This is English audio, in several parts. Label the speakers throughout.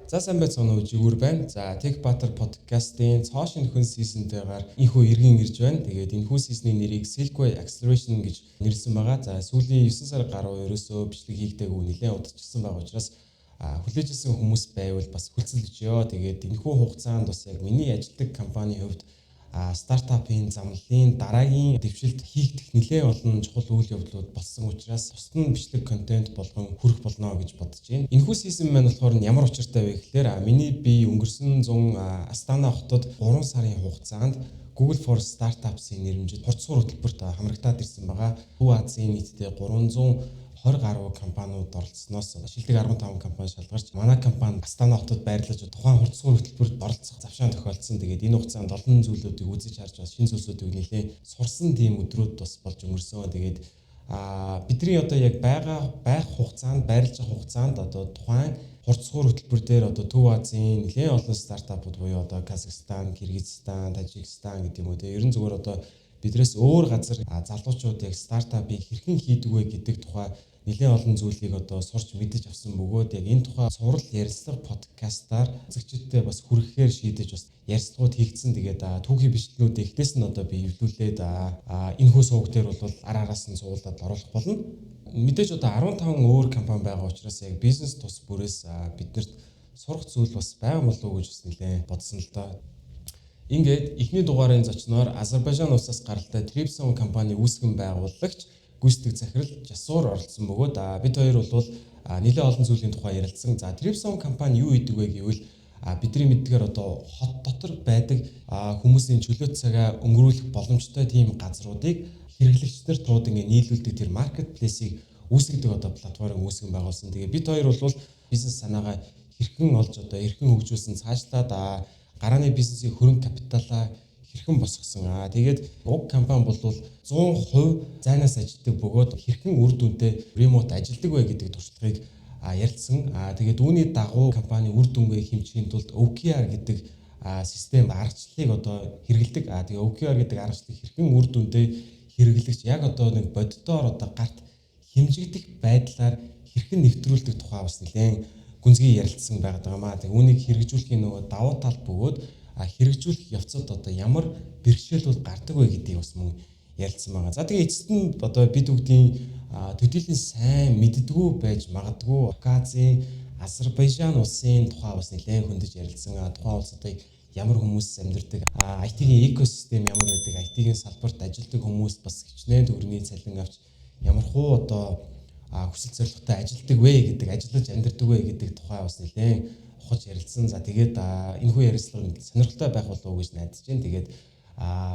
Speaker 1: За сайн байцгаана уу Jasur байна. За TechBaatar Podcast-н Seoson-ийн энэхүү Хэрхэн ирж байна. Тэгээд энэхүү сизний нэрийг Silkway Acceleration гэж нэрлсэн байгаа. За сүүлийн 9 сар гаруй ерөөсөө бичлэг хийгдээгүй нэлээд удажсан байгаа учраас хүлээж ирсэн хүмүүс байвал бас хүлцэл өчөө. Тэгээд энэхүү хугацаанд бас яг миний ажилладаг компанийн хувьд стартапын замлалын дараагийн дэвшилт хийгдэх нэлээд олон чухал үйл явдлууд болсон учраас бусад нь бичлэг контент болгон хүрэх болно гэж бодож байна. Энэхүү сизон маань болохоор ямар учиртай вэ гэхээр миний би өнгөрсөн 100 Астана хотод 3 сарын хугацаанд Google for Startups-ийн нэрмжид хурцсуур хөтөлбөрт хамрагдаад ирсэн байгаа. Төв Азийн нийтдээ 320 гаруй компаниуд оролцсноос шилдэг 15 компани шалгарч манай компани Астана хотод байрлаж тухайн хурцсуур хөтөлбөрт оролцох завшаан тохиолдсон. Тэгээд энэ хугацаанд олон зүйлүүдийг үзэж харж бас шинэ зүйлсүүдийг нэлээд сурсан тийм өдрүүд бас болж өнгөрсөн. Тэгээд бидний одоо яг байх хугацаанд байрлаж байгаа хугацаанд одоо тухайн хурцсуур хөтөлбөр дээр одоо Төв Азийн нэлээд олон стартапууд буюу одоо Казахстан, Кыргызстан, Тажикстан гэдэг юм уу. Тэгээ ерөн зүгээр одоо бидрээс өөр газар залуучууд яг стартапыг хэрхэн хийдэг вэ гэдэг тухай нэлээд олон зүйлийг одоо сурч мэдэж авсан бөгөөд яг энэ тухай цуврал ярилцлага подкастаар үзэгчдэд бас хүрэхээр шийдэж бас ярилцлагууд хийгдсэн. Тэгээд түүхийн бичлэгнүүд эхлээс нь одоо би эвлүүлээд энэ хүү сууг дээр бол араас нь суулгаад оруулах болно. Мэдээж одоо 15 өөр компани байгаа учраас яг бизнес тус бүрээс биднэрт сурах зүйл бас байгаа болов уу гэж бас нэлээд бодсон л доо. Ингээд эхний дугаарын зочноор Азербайжан улсаас гаралтай Tripsome компани үүсгэн байгуулагч гүйцэтгэх захирал Jasur оролцсон бөгөөд бид хоёр бол нэлээд олон зүйлийн тухай ярилцсан. За Tripsome компани юу хийдэг вэ гэвэл бидний мэддгээр одоо хот дотор байдаг хүмүүсийн чөлөөт цагаа өнгөрүүлэх боломжтой тийм газруудыг хэрэглэгчдэр тууд ингээ нийлүүлдэг тэр маркетплейсийг үүсгэдэг одоо платформ үүсгэн байгуулсан. Тэгээ бид хоёр бол бизнес санаагаа хэрхэн олж одоо хэрхэн хөгжүүлсэн цаашлаад гарааны бизнесийн хөрөнгө капиталаа хэрхэн босгосон. Тэгээд уг компани бол 100% зайнаас ажилладаг бөгөөд хэрхэн үр дүнтэй ремот ажилладаг вэ гэдэг туршлагыг ярилцсан. Тэгээд үүний дагуу компани үр дүнгээ хэмжихийн тулд OKR гэдэг систем аргачлалыг одоо хэрэгэлдэг. Тэгээд OKR гэдэг аргачлалыг хэрхэн үр дүнтэй хэрэглэгч яг одоо нэг боддоор одоо гарт хэмжигдэх байдлаар хэрхэн нэвтрүүлдэг тухай бас нэлээд гүнзгий ярилцсан байгаа маа. Тэг үүнийг хэрэгжүүлэхийн нөгөө давуу тал бөгөөд хэрэгжүүлэх явцад одоо ямар бэрхшээлүүд гардаг вэ гэдгийг бас мөн ярилцсан байгаа. За тэгээ эцэст нь одоо бид бүгдийн төдийлөн сайн мэддэггүй байж магадгүй Кавказын Азербайжан улсын тухай бас нэлээд хөндөж ярилцсан. Тухайн улс одоо ямар хүмүүс амьдардаг, IT-ийн экосистем ямар байдаг, IT-ийн салбарт ажилладаг хүмүүс бас хичнээн төгрөгийн цалин авч ямархуу одоо хүсэл зорилготой ажилладаг вэ гэдэг, ажиллаж амьдардаг вэ гэдэг тухай бас нэлээд ухаж ярилцсан. За тэгээд энэ хүү ярилцлага сонирхолтой байх болов уу гэж найдаж байна. Тэгээд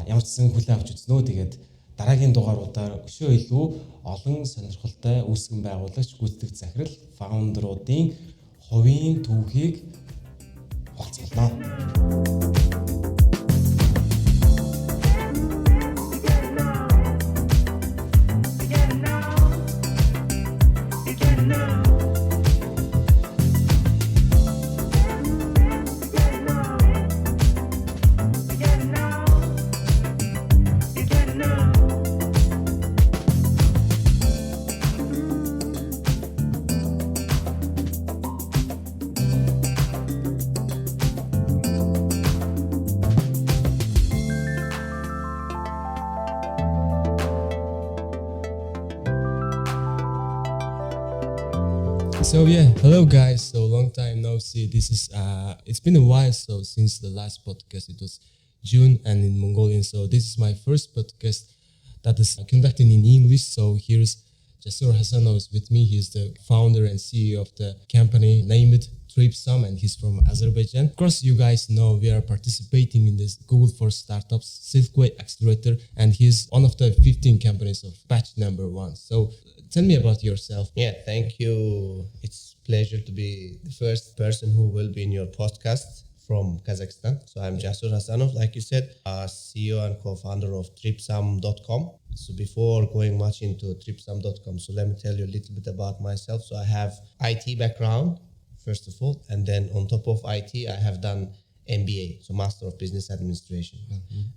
Speaker 1: ямар ч сан хүлээн авч үзнэ үү. Тэгээд дараагийн дугааруудаар өшөө илүү олон сонирхолтой үүсгэн байгуулагч гүйцэтгэх захирал фаундеруудын хувийн түүхийг хуваалцуулнаа.
Speaker 2: So yeah, hello guys. So long time no see. This is it's been a while since the last podcast. It was June and in Mongolian. So this is my first podcast that is conducted in English. So here's Jasur Hasanov is with me. He's the founder and CEO of the company named Tripsome, and he's from Azerbaijan. Of course, you guys know we are participating in this Google for Startups Silkway Accelerator, and he's one of the 15 companies of batch number 1. So tell me about yourself.
Speaker 3: Yeah, thank you. It's a pleasure to be the first person who will be in your podcast from Kazakhstan. So I'm Jasur Hasanov, like you said, CEO and co-founder of Tripsome.com. So before going much into Tripsome.com, so let me tell you a little bit about myself. So I have IT background, first of all, and then on top of IT, I have done MBA, so Master of Business Administration.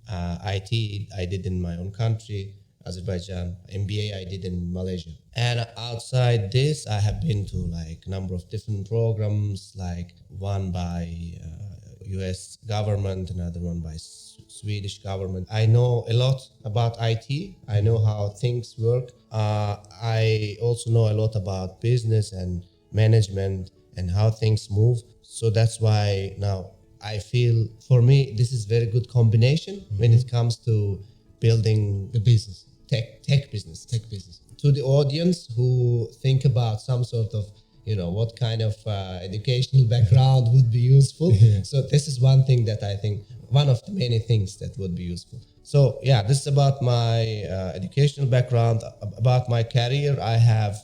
Speaker 3: IT I did in my own country. Azerbaijan. MBA I did in Malaysia. And outside this, I have been to like a number of different programs, like one by US government, another one by Swedish government. I know a lot about IT. I know how things work. I also know a lot about business and management and how things move. So that's why now I feel, for me, this is very good combination when it comes to building
Speaker 2: The business.
Speaker 3: tech business.
Speaker 2: Tech business.
Speaker 3: To the audience who think about some sort of, what kind of educational background would be useful.
Speaker 2: Yeah.
Speaker 3: So this is one thing that I think, one of the many things that would be useful. So yeah, this is about my educational background. About my career, I have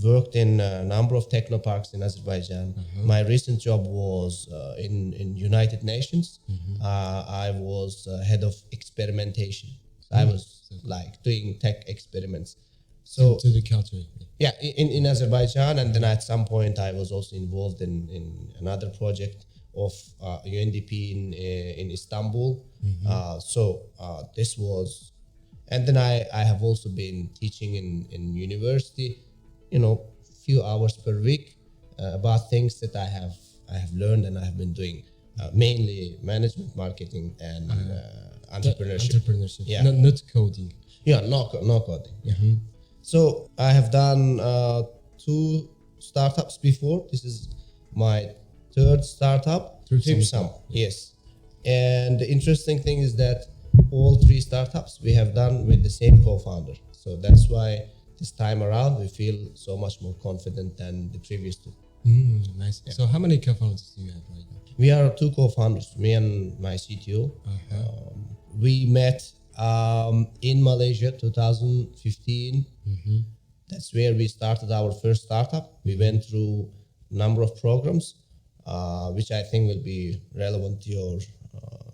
Speaker 3: worked in a number of technoparks in Azerbaijan. My recent job was in United Nations. I was head of experimentation. So I was like doing tech experiments. So
Speaker 2: To the culture.
Speaker 3: yeah, in Azerbaijan, and then at some point I was also involved in another project of UNDP in Istanbul. This was, and then I have also been teaching in university, few hours per week about things that I have learned and I have been doing, mainly management, marketing, and entrepreneurship.
Speaker 2: Entrepreneurship.
Speaker 3: Yeah.
Speaker 2: Not coding.
Speaker 3: Yeah, no coding. Yeah. So I have done 2 startups before. This is my 3rd startup, Tripsome. Yes. And the interesting thing is that all 3 startups we have done with the same co-founder. So that's why this time around we feel so much more confident than the previous 2.
Speaker 2: Nice. Yeah. So how many co-founders do you have right now?
Speaker 3: We are 2 co-founders, me and my CTO. We met in Malaysia 2015. That's where we started our first startup. We went through a number of programs, which I think will be relevant to your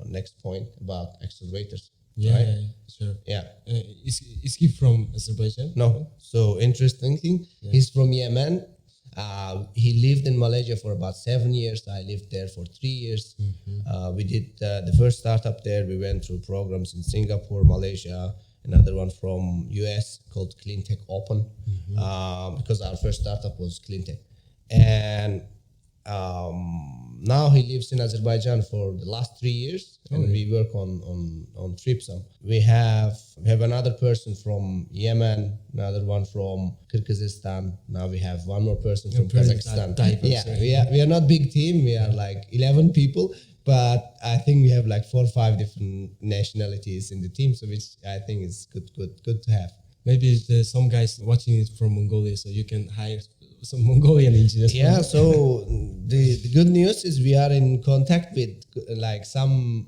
Speaker 3: next point about accelerators.
Speaker 2: Yeah,
Speaker 3: right?
Speaker 2: sure.
Speaker 3: Yeah.
Speaker 2: Is he from Azerbaijan?
Speaker 3: No. So interesting thing, he's from Yemen. He lived in Malaysia for about 7 years. I lived there for 3 years. We did the first startup there. We went through programs in Singapore, Malaysia, another one from US called Clean Tech Open, because our first startup was Clean Tech. And now he lives in Azerbaijan for the last 3 years, and we work on Tripsome. We have another person from Yemen, another one from Kyrgyzstan. Now we have one more person from Kazakhstan. We are not big team. We are like 11 people, but I think we have like 4 or 5 different nationalities in the team, so which I think is good to have.
Speaker 2: Maybe there's some guys watching it from Mongolia, so you can hire some Mongolian engineers.
Speaker 3: Yeah, so the good news is we are in contact with like some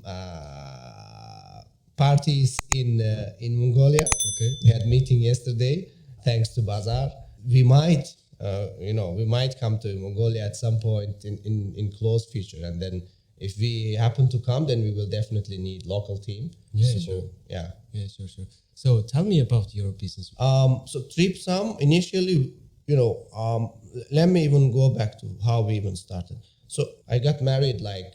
Speaker 3: parties in Mongolia.
Speaker 2: Okay.
Speaker 3: We had a meeting yesterday, thanks to Bazaar. We might come to Mongolia at some point in close future, and then if we happen to come, then we will definitely need local team.
Speaker 2: Yeah, sure.
Speaker 3: Yeah.
Speaker 2: Yeah, sure. So tell me about your business.
Speaker 3: So Tripsome initially, let me even go back to how we even started. So I got married like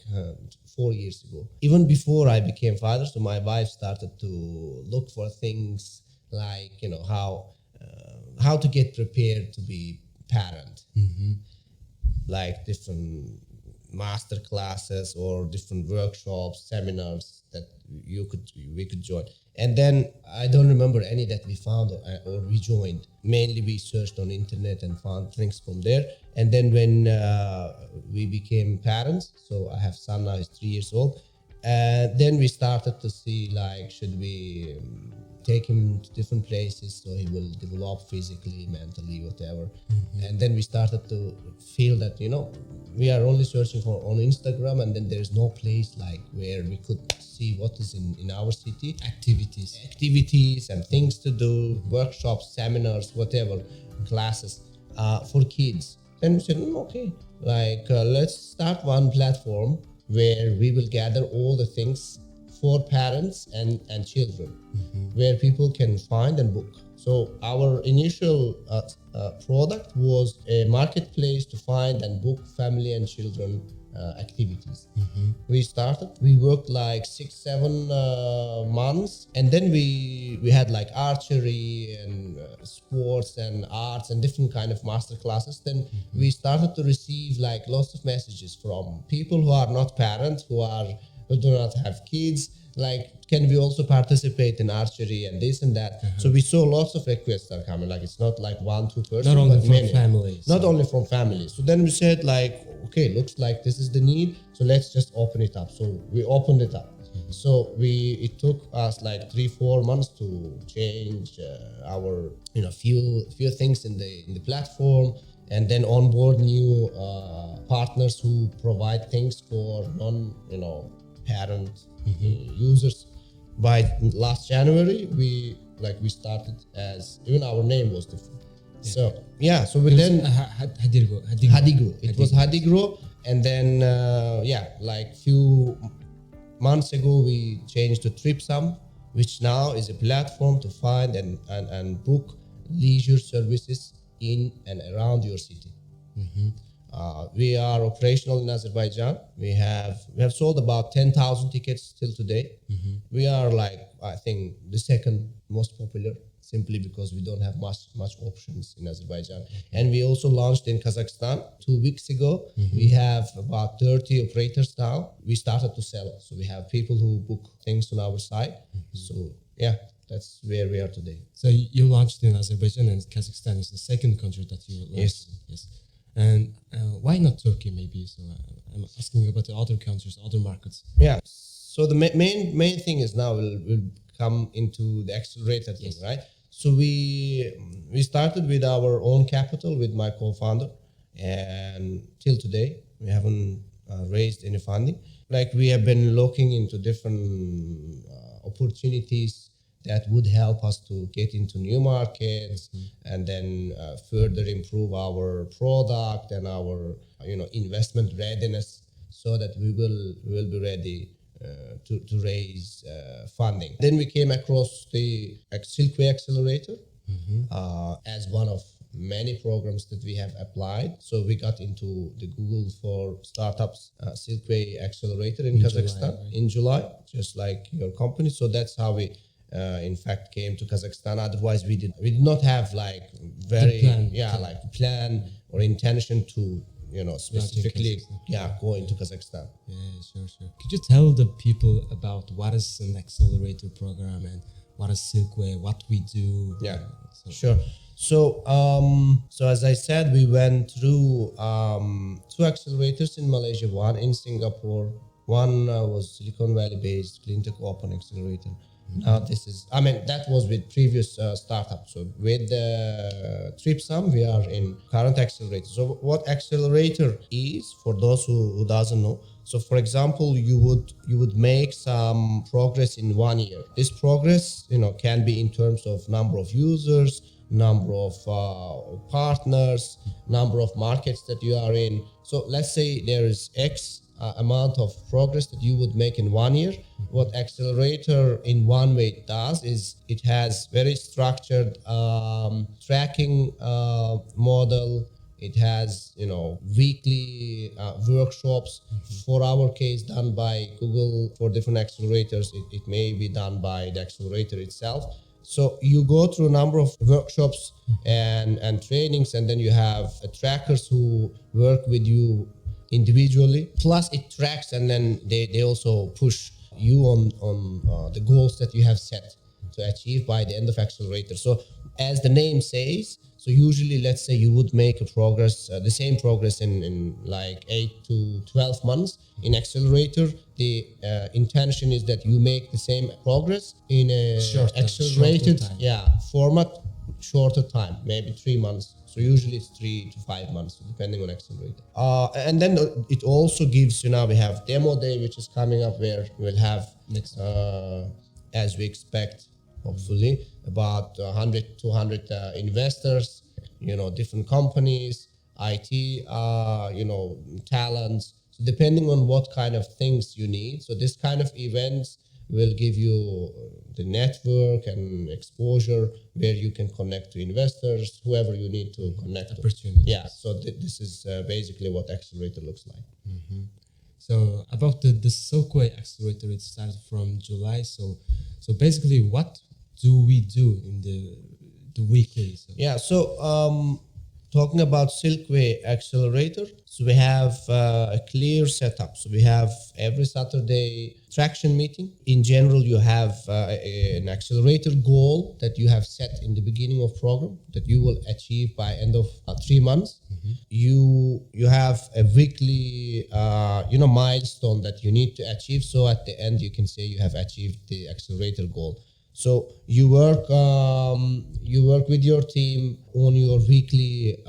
Speaker 3: 4 years ago. Even before I became father, so my wife started to look for things like, how to get prepared to be parent. Like different master classes or different workshops, seminars that we could join. And then I don't remember any that we found or we joined. Mainly we searched on internet and found things from there. And then when we became parents, so I have son now, he's 3 years old. Then we started to see like, should we take him to different places so he will develop physically, mentally, whatever. And then we started to feel that, we are only searching for on Instagram, and then there's no place like where we could see what is in our city. Activities and things to do, workshops, seminars, whatever, classes for kids. Then we said, okay, let's start one platform where we will gather all the things for parents and children, where people can find and book. So our initial product was a marketplace to find and book family and children activities. We started, we worked like 6-7 months, and then we had like archery and sports and arts and different kind of master classes. Then we started to receive like lots of messages from people who are not parents, who do not have kids, like, can we also participate in archery and this and that? So we saw lots of requests are coming. Like, it's not like 1-2 persons,
Speaker 2: not only
Speaker 3: but
Speaker 2: from
Speaker 3: many.
Speaker 2: families.
Speaker 3: Not only from families. So then we said like, okay, looks like this is the need. So let's just open it up. So we opened it up. So it took us like 3-4 months to change our few things in the platform, and then onboard new partners who provide things for parent users. By last January, we started as, even our name was different. So we then Hadigro. It was Hadigro, and then like few months ago we changed to Tripsome, which now is a platform to find and book leisure services in and around your city. We are operational in Azerbaijan. We have sold about 10,000 tickets till today. We are I think the second most popular, simply because we don't have much options in Azerbaijan. And we also launched in Kazakhstan 2 weeks ago. We have about 30 operators now. We started to sell, so we have people who book things on our site. So that's where we are today.
Speaker 2: So you launched in Azerbaijan, and Kazakhstan is the second country that you launched in. Yes. And why not Turkey, maybe? So I'm asking about the other countries, other markets.
Speaker 3: Yeah. So the main thing is now we'll come into the accelerator thing, right? So we started with our own capital with my co-founder, and till today we haven't raised any funding. Like, we have been looking into different opportunities that would help us to get into new markets, and then further improve our product and our investment readiness, so that we will be ready to raise funding. Then we came across the Silkway Accelerator as one of many programs that we have applied. So we got into the Google for Startups Silkway Accelerator in Kazakhstan in July, just like your company. So that's how we in fact came to Kazakhstan. Otherwise we did not have plan or intention to specifically go into Kazakhstan.
Speaker 2: Sure. Could you tell the people about what is an accelerator program and what is Silkway, what we do?
Speaker 3: Sure. So as I said, we went through 2 accelerators in Malaysia, one in Singapore, one was Silicon Valley based Clean Tech Open Accelerator. Now that was with previous startups. So with Tripsome, we are in current accelerator. So what accelerator is, for those who doesn't know, so for example, you would make some progress in 1 year. This progress, can be in terms of number of users, number of partners, number of markets that you are in. So let's say there is X amount of progress that you would make in 1 year. What accelerator in one way does is it has very structured tracking model. It has weekly workshops. For our case, done by Google. For different accelerators, it may be done by the accelerator itself. So you go through a number of workshops and trainings, and then you have trackers who work with you individually. Plus it tracks, and then they also push you on the goals that you have set to achieve by the end of accelerator. So as the name says, so usually let's say you would make a progress, the same progress in like 8 to 12 months. In accelerator, the intention is that you make the same progress in a accelerated format, shorter time, maybe 3 months. So usually it's 3 to 5 months, depending on accelerator. And then it also gives, we have demo day, which is coming up, where we'll have, as we expect, hopefully, about 100, 200 investors, different companies, IT, talents, so depending on what kind of things you need. So this kind of events will give you the network and exposure where you can connect to investors, whoever you need to connect to.
Speaker 2: Opportunities.
Speaker 3: Yeah, so this is basically what Accelerator looks like.
Speaker 2: So about the Silkway Accelerator, it started from July. So basically, what do we do in the weekly?
Speaker 3: So talking about Silkway Accelerator, so we have a clear setup. So we have every Saturday traction meeting. In general, you have an accelerator goal that you have set in the beginning of program that you will achieve by end of 3 months. You have a weekly milestone that you need to achieve. So at the end, you can say you have achieved the accelerator goal. So you work with your team on your weekly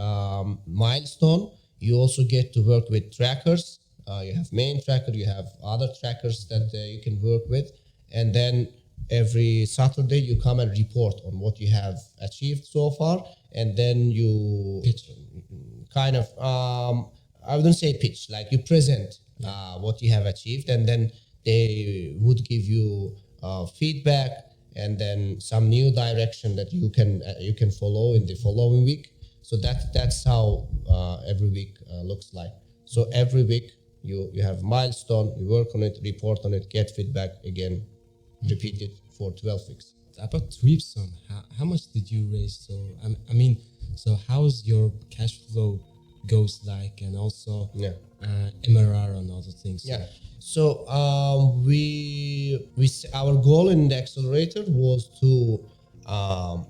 Speaker 3: milestone. You also get to work with trackers. You have main tracker, you have other trackers that you can work with. And then every Saturday you come and report on what you have achieved so far. And then you kind of, I wouldn't say pitch, like you present what you have achieved. And then they would give you feedback and then some new direction that you can follow in the following week. So that's how every week looks like. So every week you have milestone, you work on it, report on it, get feedback again, repeat it for 12 weeks.
Speaker 2: About Tripsome, how much did you raise? So I mean, so how's your cash flow goes like, and also MRR and other things?
Speaker 3: Yeah. So our goal in the accelerator was to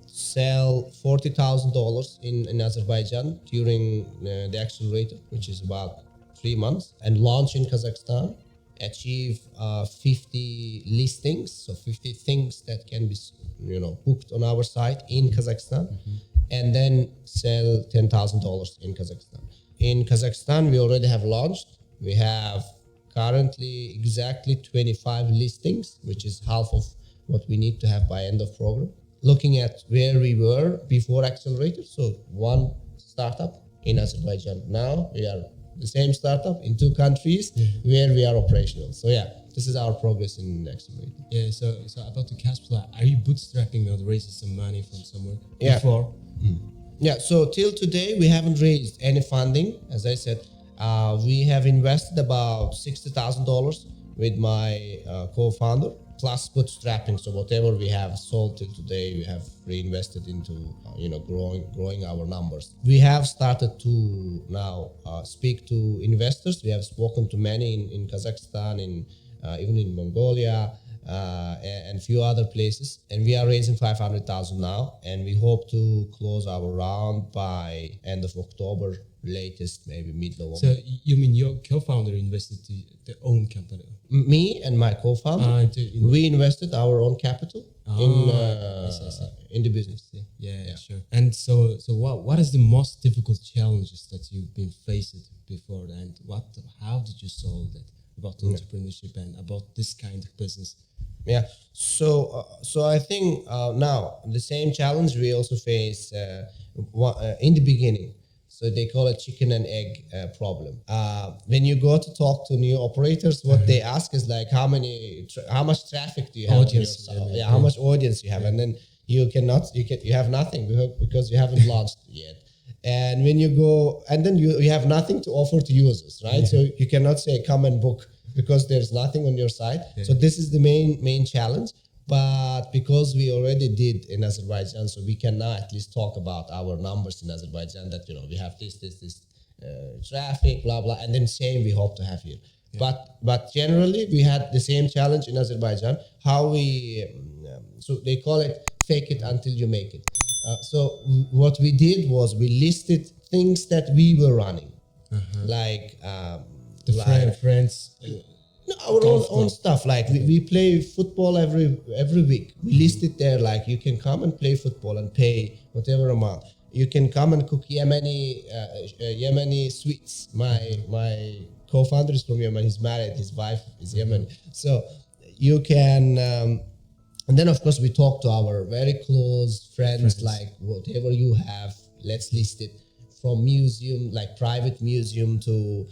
Speaker 3: sell $40,000 in Azerbaijan during the accelerator, which is about 3 months, and launch in Kazakhstan, achieve 50 listings, so 50 things that can be booked on our site in Kazakhstan, and then sell $10,000 in Kazakhstan. In Kazakhstan, we already have launched. We have currently exactly 25 listings, which is half of what we need to have by end of program. Looking at where we were before accelerator, so one startup in Azerbaijan. Now we are the same startup in 2 countries where we are operational. So this is our progress in accelerator.
Speaker 2: Yeah. So about the cash flow, are you bootstrapping or raising some money from somewhere before?
Speaker 3: Yeah. So till today we haven't raised any funding. As I said, we have invested about $60,000 with my co-founder, plus bootstrapping. So whatever we have sold till today, we have reinvested into growing our numbers. We have started to now speak to investors. We have spoken to many in Kazakhstan, even in Mongolia, and a few other places. And we are raising 500,000 now, and we hope to close our round by end of October, latest maybe mid-November.
Speaker 2: So you mean your co-founder invested to their own company?
Speaker 3: Me and my co-founder, we invested our own capital in the business.
Speaker 2: Yeah, sure. And so what is the most difficult challenges that you've been faced before, and how did you solve that about entrepreneurship and about this kind of business?
Speaker 3: Yeah, so I think now the same challenge we also face in the beginning. So they call it chicken and egg problem. When you go to talk to new operators, what they ask is like, how much traffic do you have?
Speaker 2: Audience,
Speaker 3: how much audience you have, and then you have nothing because you haven't launched yet. And when you go, and then you have nothing to offer to users, right? So you cannot say come and book because there's nothing on your site. So this is the main challenge. But because we already did in Azerbaijan, so we can now at least talk about our numbers in Azerbaijan, that we have this traffic, blah blah, and then same we hope to have here. But generally we had the same challenge in Azerbaijan. How we so they call it fake it until you make it. So what we did was we listed things that we were running, like
Speaker 2: friends.
Speaker 3: Our own stuff. Like we play football every week. We list it there. Like you can come and play football and pay whatever amount. You can come and cook Yemeni sweets. My co-founder is from Yemen. He's married. His wife is Yemeni. So you can. And then of course we talk to our very close friends. Like whatever you have, let's list it, from museum, like private museum to.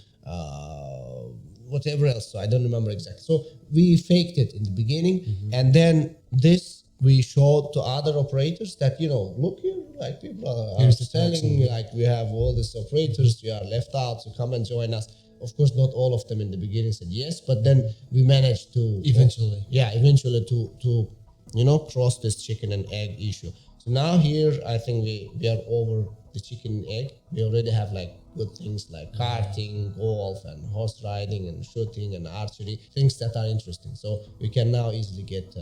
Speaker 3: Whatever else, so I don't remember exactly. So we faked it in the beginning, and then this we show to other operators that, look here, like people are telling, like we have all these operators, we are left out, so come and join us. Of course, not all of them in the beginning said yes, but then we managed to
Speaker 2: eventually
Speaker 3: to cross this chicken and egg issue. So now here, I think we are over the chicken and egg. We already have like good things like karting, golf, and horse riding, and shooting, and archery, things that are interesting. So we can now easily get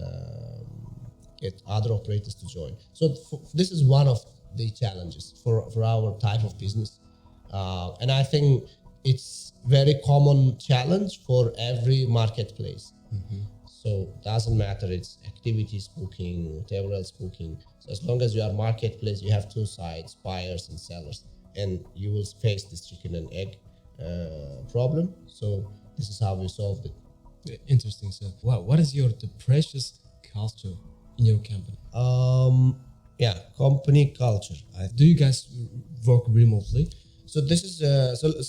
Speaker 3: other operators to join. So this is one of the challenges for our type of business, and I think it's very common challenge for every marketplace. So doesn't matter, it's activities booking, whatever else booking. So as long as you are marketplace, you have two sides, buyers and sellers, and you will face this chicken and egg problem. So this is how we solved it.
Speaker 2: Interesting. So what is the precious culture in your company?
Speaker 3: Company culture.
Speaker 2: Do you guys work remotely?
Speaker 3: So this is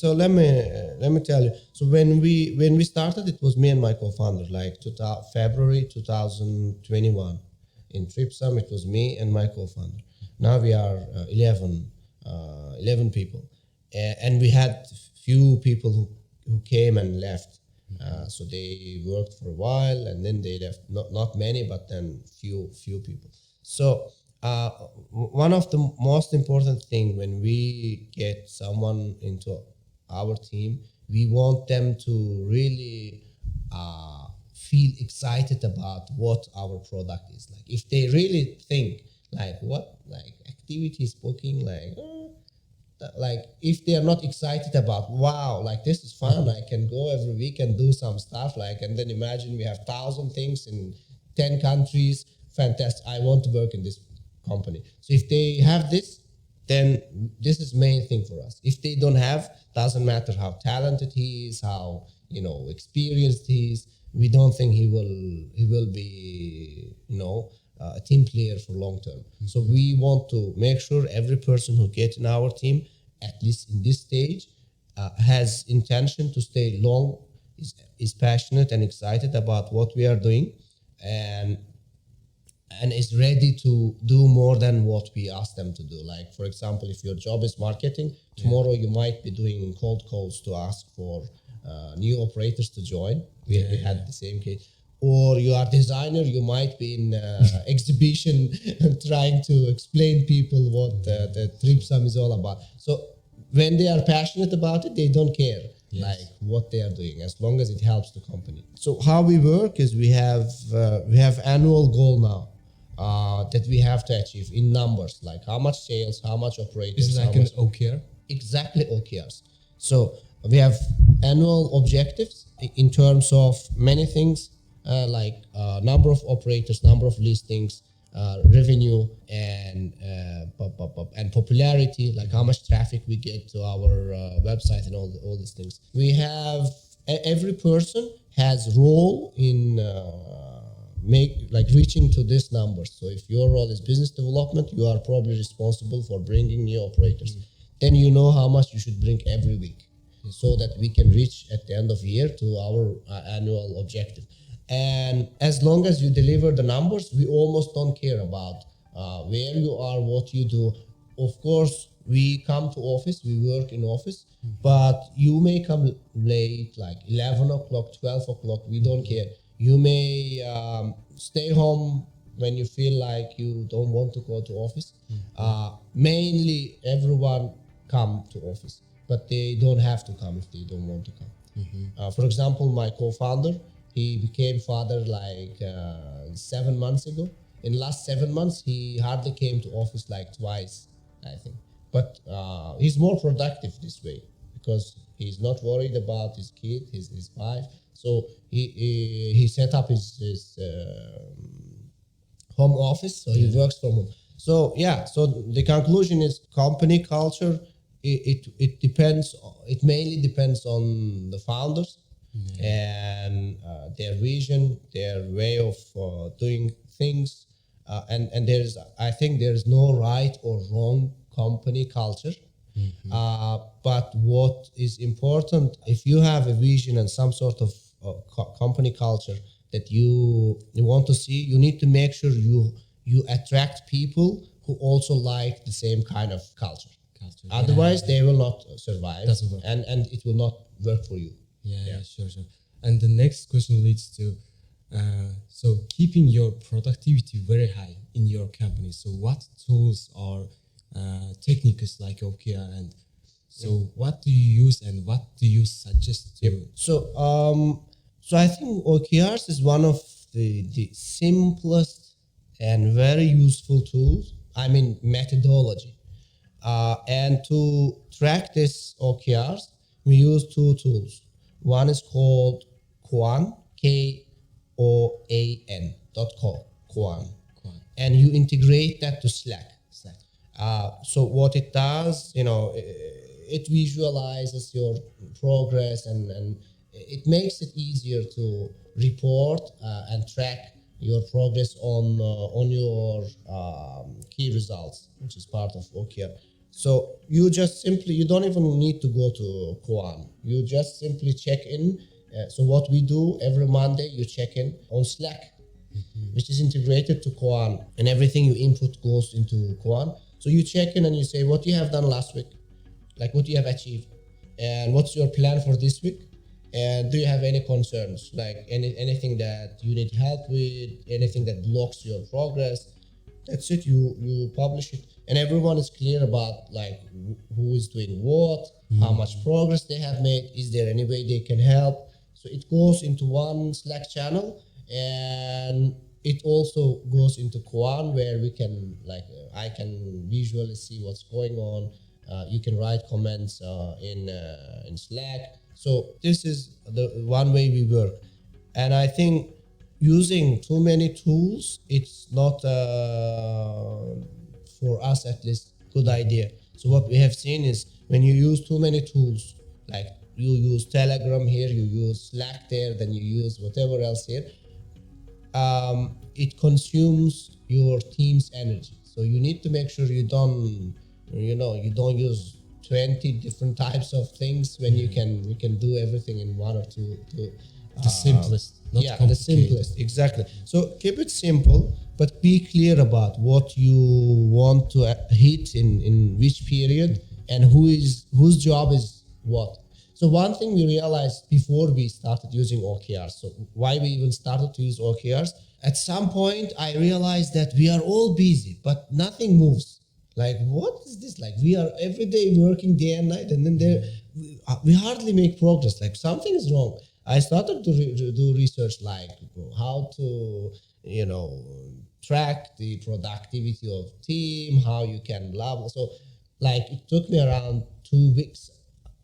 Speaker 3: so let me tell you. So when we started, it was me and my co-founder, like February 2021 in Tripsome. It was me and my co-founder. Now we are 11 people, and we had few people who came and left. So they worked for a while and then they left. Not many, but then few people. So one of the most important thing when we get someone into our team, we want them to really feel excited about what our product is. Like if they really think like activities booking, like if they are not excited about, wow, like this is fun, I can go every week and do some stuff, and then imagine we have 1,000 things in 10 countries, fantastic, I want to work in this company. So if they have this, then this is main thing for us. If they don't have, doesn't matter how talented he is, how experienced he is, we don't think he will be a team player for long term. So we want to make sure every person who gets in our team, at least in this stage, has intention to stay long, is passionate and excited about what we are doing, and is ready to do more than what we ask them to do. Like, for example, if your job is marketing, tomorrow you might be doing cold calls to ask for new operators to join. We had the same case. Or you are designer, you might be in exhibition trying to explain people what the Tripsome is all about. So when they are passionate about it, they don't care like what they are doing, as long as it helps the company. So how we work is we have annual goal now that we have to achieve in numbers, like how much sales, how much operators.
Speaker 2: Is it like an OKR?
Speaker 3: Exactly, OKRs. So we have annual objectives in terms of many things, like number of operators, number of listings, revenue, and popularity, like how much traffic we get to our website and all these things. We have every person has role in reaching to these numbers. So if your role is business development, you are probably responsible for bringing new operators. Then you know how much you should bring every week, so that we can reach at the end of the year to our annual objective. And as long as you deliver the numbers, we almost don't care about where you are, what you do. Of course, we come to office, we work in office, but you may come late, like 11 o'clock, 12 o'clock, we don't care. You may stay home when you feel like you don't want to go to office. Mainly everyone come to office, but they don't have to come if they don't want to come. For example, my co-founder, he became father 7 months ago. In last 7 months, he hardly came to office like twice, I think. But he's more productive this way because he's not worried about his kid, his wife. So he set up his home office, so he works from home. So so the conclusion is company culture. It depends. It mainly depends on the founders and their vision, their way of doing things, and I think there is no right or wrong company culture. But what is important, if you have a vision and some sort of company culture that you want to see, you need to make sure you attract people who also like the same kind of culture. Otherwise, they will not survive, and it will not work for you.
Speaker 2: Sure. And the next question leads to so keeping your productivity very high in your company. So what tools or techniques like OKR, and so what do you use and what do you suggest to?
Speaker 3: So I think OKRs is one of the simplest and very useful tools. I mean methodology. And to track this OKRs, we use two tools. One is called Koan, Koan. And you integrate that to Slack. So what it does, it visualizes your progress and it makes it easier to report and track your progress on your key results, which is part of OKR. So you don't even need to go to Koan. You just simply check in. So what we do every Monday, you check in on Slack, which is integrated to Koan, and everything you input goes into Koan. So you check in and you say what you have done last week, like what you have achieved, and what's your plan for this week, and do you have any concerns, like anything that you need help with, anything that blocks your progress. That's it. You publish it, and everyone is clear about like who is doing what, how much progress they have made. Is there any way they can help? So it goes into one Slack channel, and it also goes into Koan, where we can I can visually see what's going on. You can write comments in Slack. So this is the one way we work, and I think using too many tools, it's not for us at least good idea. So what we have seen is when you use too many tools, like you use Telegram here, you use Slack there, then you use whatever else here, it consumes your team's energy. So you need to make sure you don't use 20 different types of things when you can do everything in one or two.
Speaker 2: The simplest, not complicated.
Speaker 3: The simplest, exactly. So keep it simple, but be clear about what you want to hit in which period and whose job is what. So one thing we realized before we started using OKRs, so why we even started to use OKRs, at some point I realized that we are all busy, but nothing moves. Like, what is this? Like, we are every day working day and night, and then we hardly make progress. Like, something is wrong. I started to do research, like how to, track the productivity of team, how you can blah. So, like, it took me around 2 weeks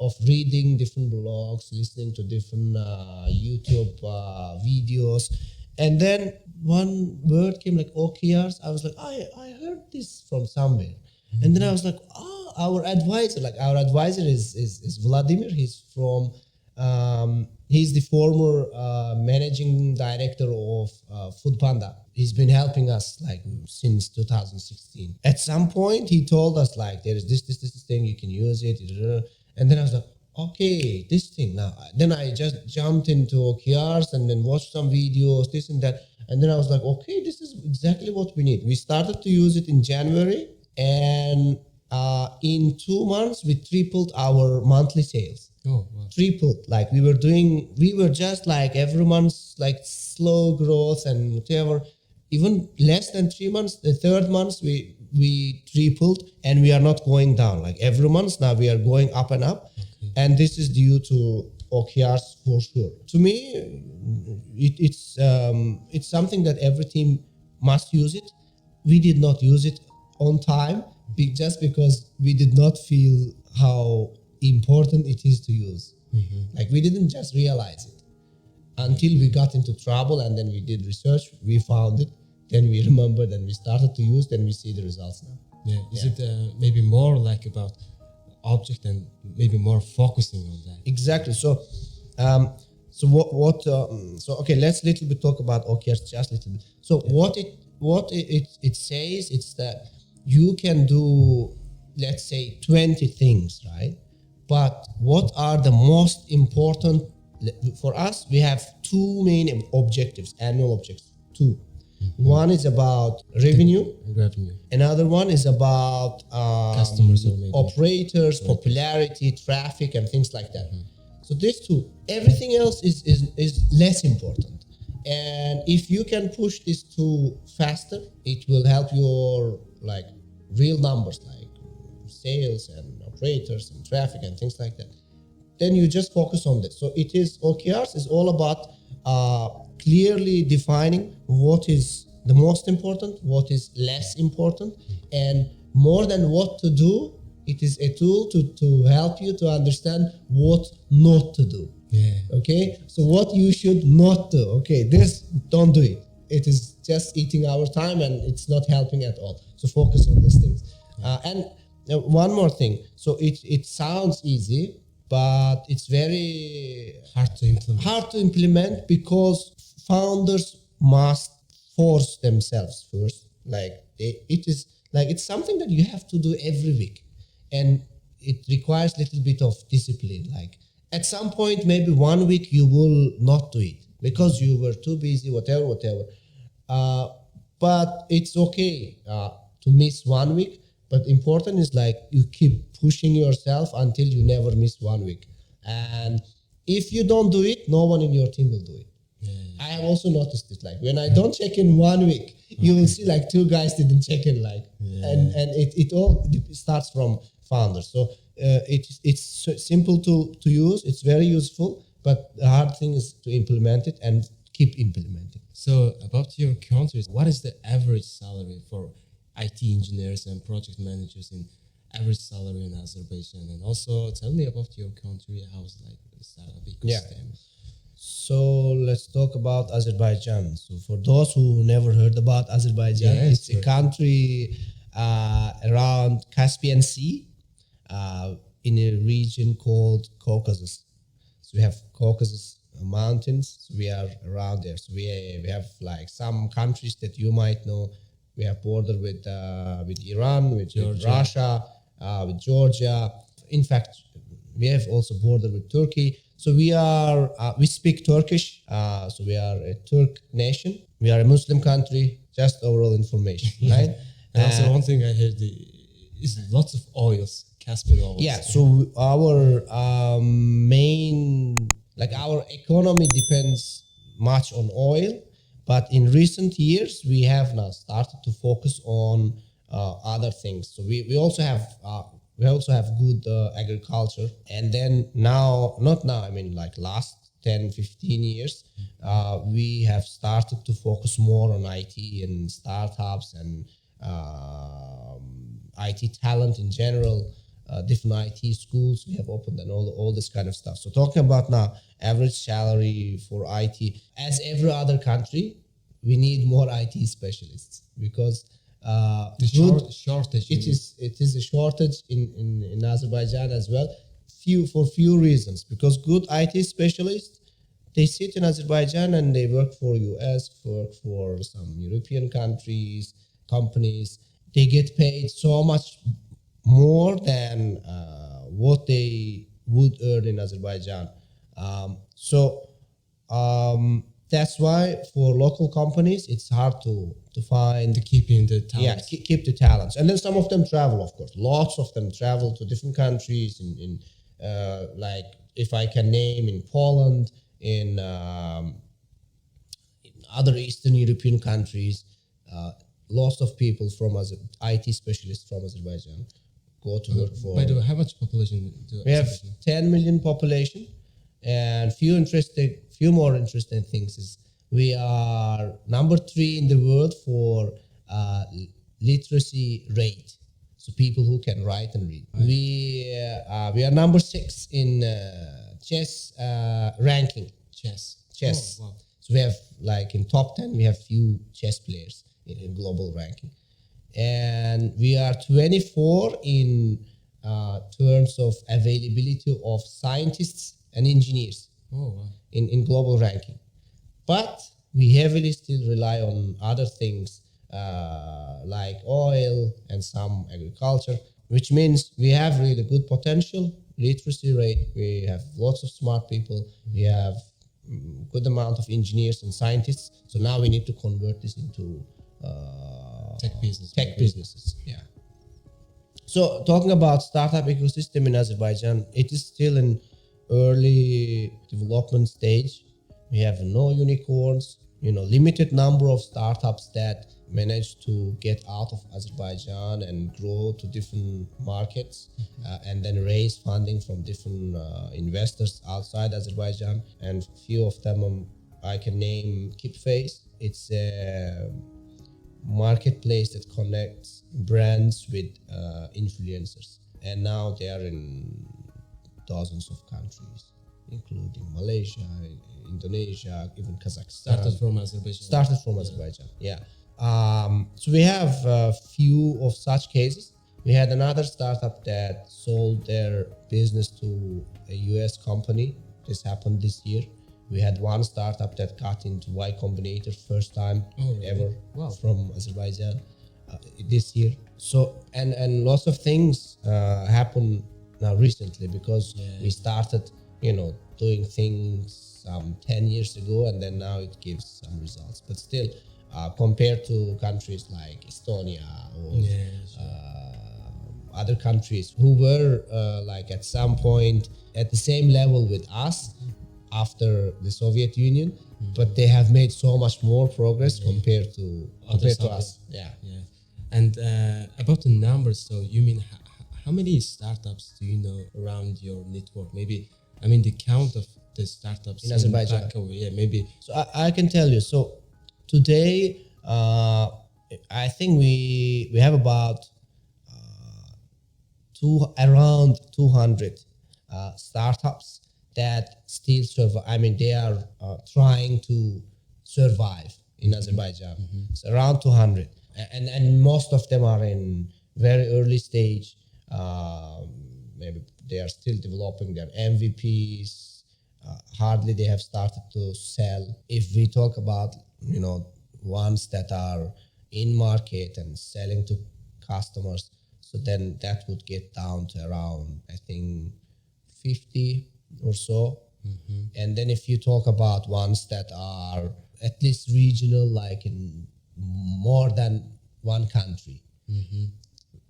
Speaker 3: of reading different blogs, listening to different YouTube videos, and then one word came like OKRs. I was like, I heard this from somewhere, and then I was like, our advisor is Vladimir. He's from. He's the former managing director of Food Panda. He's been helping us like since 2016. At some point, he told us like there is this thing, you can use it. And then I was like, okay, this thing now. Then I just jumped into OKRs and then watched some videos, this and that. And then I was like, okay, this is exactly what we need. We started to use it in January, and in 2 months, we tripled our monthly sales.
Speaker 2: Oh, wow.
Speaker 3: Tripled. Like we were just like every month, like slow growth and whatever. Even less than 3 months, the third month we tripled, and we are not going down. Like every month now we are going up and up. Okay. And this is due to OKRs for sure. To me, it's something that every team must use it. We did not use it on time just because we did not feel how important it is to use. Mm-hmm. Like we didn't just realize it until we got into trouble, and then we did research, we found it, then we remembered, and we started to use, then we see the results now.
Speaker 2: Yeah. Is it maybe more like about object and maybe more focusing on that?
Speaker 3: Exactly. So okay, let's little bit talk about OKRs, just a little bit. So what it says, it's that you can do, let's say 20 things, right? But what are the most important, for us, we have two main objectives, annual objectives. Two. One is about revenue. Another one is about
Speaker 2: customers or maybe
Speaker 3: operators, popularity, traffic, and things like that. So these two. Everything else is less important. And if you can push these two faster, it will help your like real numbers, like sales and operators and traffic and things like that. Then you just focus on this. So it is OKRs is all about clearly defining what is the most important, what is less important, and more than what to do, it is a tool to help you to understand what not to do.
Speaker 2: Yeah.
Speaker 3: Okay, so what you should not do. Okay, this, don't do it. It is just eating our time and it's not helping at all. So focus on these things. And one more thing. So it sounds easy, but it's very
Speaker 2: hard to implement
Speaker 3: because founders must force themselves first. Like it's something that you have to do every week, and it requires a little bit of discipline. Like at some point, maybe 1 week you will not do it because you were too busy, whatever. But it's okay to miss 1 week. But important is like you keep pushing yourself until you never miss 1 week. And if you don't do it, no one in your team will do it. I have also noticed it. Like when I don't check in 1 week, you will see like 2 guys didn't check in. Like and it all starts from founders. So it's simple to use. It's very useful. But the hard thing is to implement it and keep implementing.
Speaker 2: So about your countries, what is the average salary for IT engineers and project managers in average salary in Azerbaijan? And also tell me about your country, how's like the salary ecosystem?
Speaker 3: So let's talk about Azerbaijan. So for those who never heard about Azerbaijan, it's a country around Caspian Sea in a region called Caucasus. So we have Caucasus mountains. So we are around there. So we have like some countries that you might know. We have border with Iran, with Russia, with Georgia. In fact, we have also border with Turkey. So we speak Turkish. So we are a Turk nation. We are a Muslim country. Just overall information, right?
Speaker 2: And also one thing I heard is lots of oils, Caspian oils.
Speaker 3: Yeah. So our our economy depends much on oil. But in recent years, we have now started to focus on other things. So we also have good agriculture. And then last 10, 15 years, we have started to focus more on IT and startups and IT talent in general, different IT schools we have opened and all this kind of stuff. So talking about now average salary for IT, as every other country, we need more IT specialists because
Speaker 2: shortage.
Speaker 3: It is a shortage in Azerbaijan as well. For few reasons. Because good IT specialists, they sit in Azerbaijan and they work for US, for some European countries, companies. They get paid so much more than what they would earn in Azerbaijan. That's why for local companies, it's hard to find...
Speaker 2: To keep in the talents.
Speaker 3: Yeah, keep the talents. And then some of them travel, of course. Lots of them travel to different countries in like, if I can name, in Poland, in other Eastern European countries, lots of people from IT specialists from Azerbaijan go to work for...
Speaker 2: By the way, how much population do
Speaker 3: we have? 10 million population, and few more interesting things is we are number 3 in the world for literacy rate. So people who can write and read. Right. We are number 6 in chess ranking. Chess.
Speaker 2: Oh, wow.
Speaker 3: So we have like in top 10, we have few chess players in global ranking. And we are 24 in terms of availability of scientists and engineers.
Speaker 2: Oh, wow.
Speaker 3: In global ranking. But we heavily still rely on other things like oil and some agriculture, which means we have really good potential, literacy rate. We have lots of smart people. We have good amount of engineers and scientists. So now we need to convert this into tech businesses. Yeah. So talking about startup ecosystem in Azerbaijan, it is still in early development stage. We have no unicorns, limited number of startups that manage to get out of Azerbaijan and grow to different markets and then raise funding from different investors outside Azerbaijan. And few of them I can name Keepface. It's a marketplace that connects brands with influencers. And now they are in dozens of countries, including Malaysia, Indonesia, even Kazakhstan. Started from Azerbaijan, yeah. So we have a few of such cases. We had another startup that sold their business to a US company. This happened this year. We had one startup that got into Y Combinator first time ever from Azerbaijan this year. So and lots of things happen now recently because we started, doing things 10 years ago, and then now it gives some results. But still, compared to countries like Estonia or other countries who were at some point at the same level with us after the Soviet Union, but they have made so much more progress compared to us. Yeah.
Speaker 2: And about the numbers, so you mean how many startups do you know around your network? Maybe, the count of the startups
Speaker 3: in Azerbaijan.
Speaker 2: Maybe.
Speaker 3: So I can tell you. So today, I think we have about around 200 startups that still survive. They are trying to survive in Azerbaijan. It's around 200, and most of them are in very early stage. Maybe they are still developing their MVPs. Hardly they have started to sell. If we talk about ones that are in market and selling to customers, so then that would get down to around, I think, 50 or so. And then if you talk about ones that are at least regional, like in more than one country,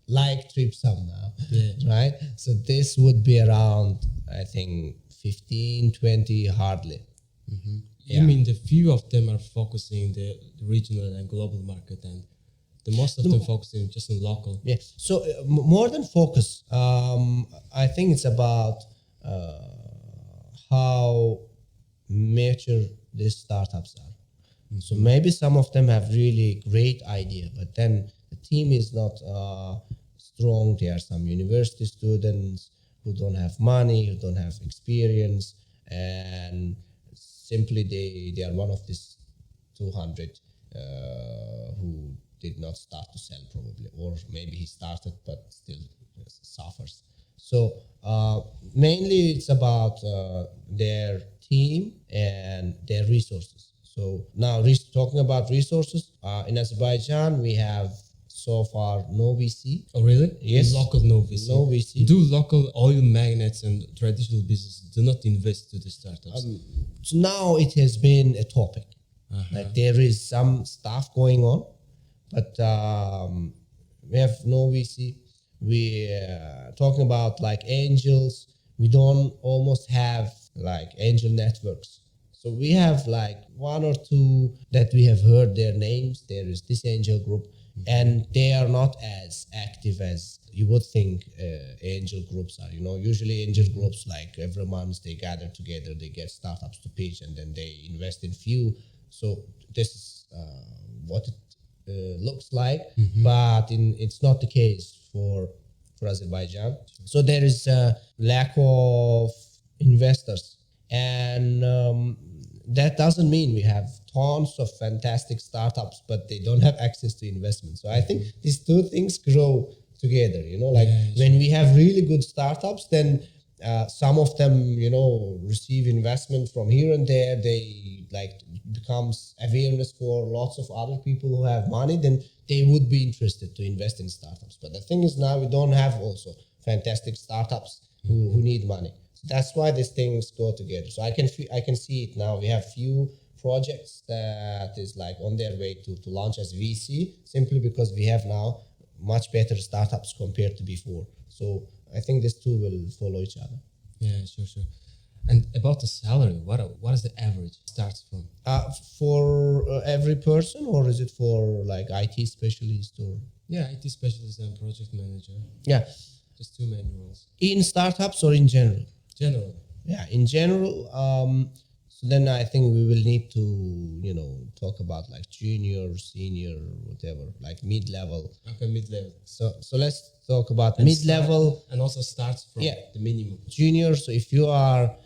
Speaker 3: like Tripsome now, right? So this would be around, I think, 15, 20 hardly.
Speaker 2: You mean the few of them are focusing the regional and global market, and the most of them focusing just on local?
Speaker 3: Yeah. So more than focus, I think it's about how mature these startups are. So maybe some of them have really great idea, but then the team is not strong. There are some university students who don't have money, who don't have experience, and simply they are one of these 200 who did not start to sell probably, or maybe he started but still suffers. So mainly it's about their team and their resources. So now talking about resources, in Azerbaijan we have so far no VC.
Speaker 2: Oh really?
Speaker 3: Yes.
Speaker 2: Local no VC.
Speaker 3: No VC.
Speaker 2: Do local oil magnates and traditional businesses do not invest to the startups?
Speaker 3: So now it has been a topic. Like there is some stuff going on, but we have no VC. We talking about like angels. We don't almost have like angel networks. So we have like one or two that we have heard their names. There is this angel group, and they are not as active as you would think angel groups are. Usually angel groups, like every month they gather together, they get startups to pitch, and then they invest in few. So this is what it looks like, but it's not the case for Azerbaijan. So there is a lack of investors, and that doesn't mean we have tons of fantastic startups, but they don't have access to investment. So I think these two things grow together. When we have really good startups, then some of them, receive investment from here and there. They becomes awareness for lots of other people who have money. Then they would be interested to invest in startups. But the thing is now we don't have also fantastic startups who need money. So that's why these things go together. So I can see it now. We have few projects that is like on their way to launch as VC, simply because we have now much better startups compared to before. So I think these two will follow each other.
Speaker 2: Yeah, sure. And about the salary, what is the average starts from?
Speaker 3: For every person, or is it for like IT specialist or?
Speaker 2: Yeah, IT specialist and project manager.
Speaker 3: Yeah,
Speaker 2: just two main roles.
Speaker 3: In startups or in general?
Speaker 2: General.
Speaker 3: Yeah, in general. So then I think we will need to, talk about like junior, senior, whatever, like mid-level.
Speaker 2: Okay, mid-level.
Speaker 3: So let's talk about mid-level.
Speaker 2: And also starts from the minimum.
Speaker 3: Junior. So if you are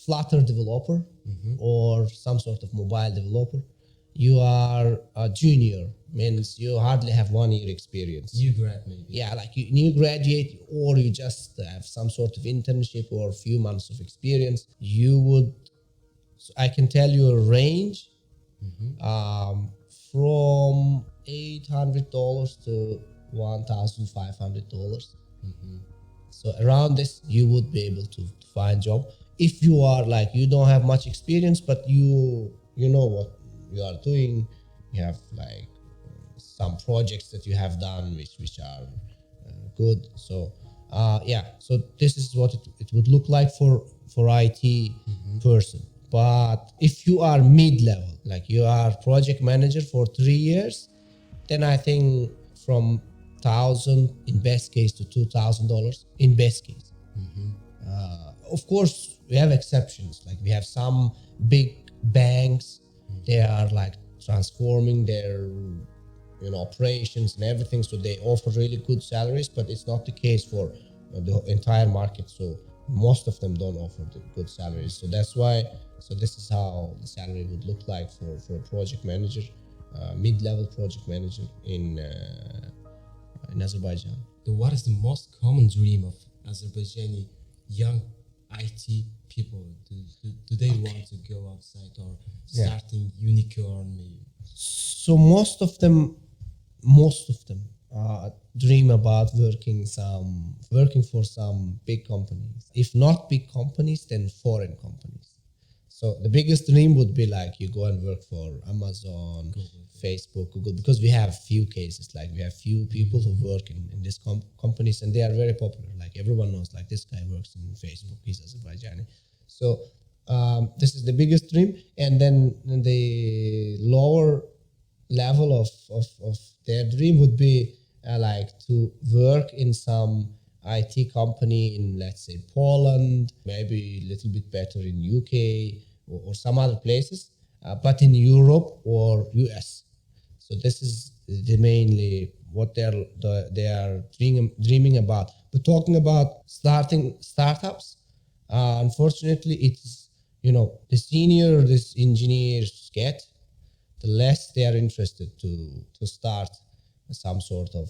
Speaker 3: Flutter developer or some sort of mobile developer, you are a junior, means you hardly have 1 year experience.
Speaker 2: New grad maybe.
Speaker 3: Yeah, like you new graduate, or you just have some sort of internship or a few months of experience. I can tell you a range from $800 to $1,500. So around this, you would be able to find job. If you are like, you don't have much experience, but you know what you are doing, you have like some projects that you have done which are good. So so this is what it would look like for IT person. But if you are mid-level, like you are project manager for 3 years, then I think from $1,000 in best case to $2,000 in best case. Of course, we have exceptions. Like we have some big banks, they are like transforming their operations and everything, so they offer really good salaries, but it's not the case for the entire market. So most of them don't offer the good salaries. So that's why. So this is how the salary would look like for a project manager, mid-level project manager in Azerbaijan.
Speaker 2: So what is the most common dream of Azerbaijani young IT people? Do they want to go outside or starting unicorn maybe?
Speaker 3: So most of them dream about working for some big companies. If not big companies, then foreign companies. So the biggest dream would be like you go and work for Amazon, Google, Facebook, Google, because we have few cases, like we have few people who work in these companies, and they are very popular. Like everyone knows, like this guy works in Facebook, he's Azerbaijani. So this is the biggest dream. And then the lower level of their dream would be like to work in some IT company in, let's say, Poland, maybe a little bit better in UK or some other places, but in Europe or US. So this is mainly what they are dreaming about. But talking about starting startups, unfortunately, it's the senior these engineers get, the less they are interested to start some sort of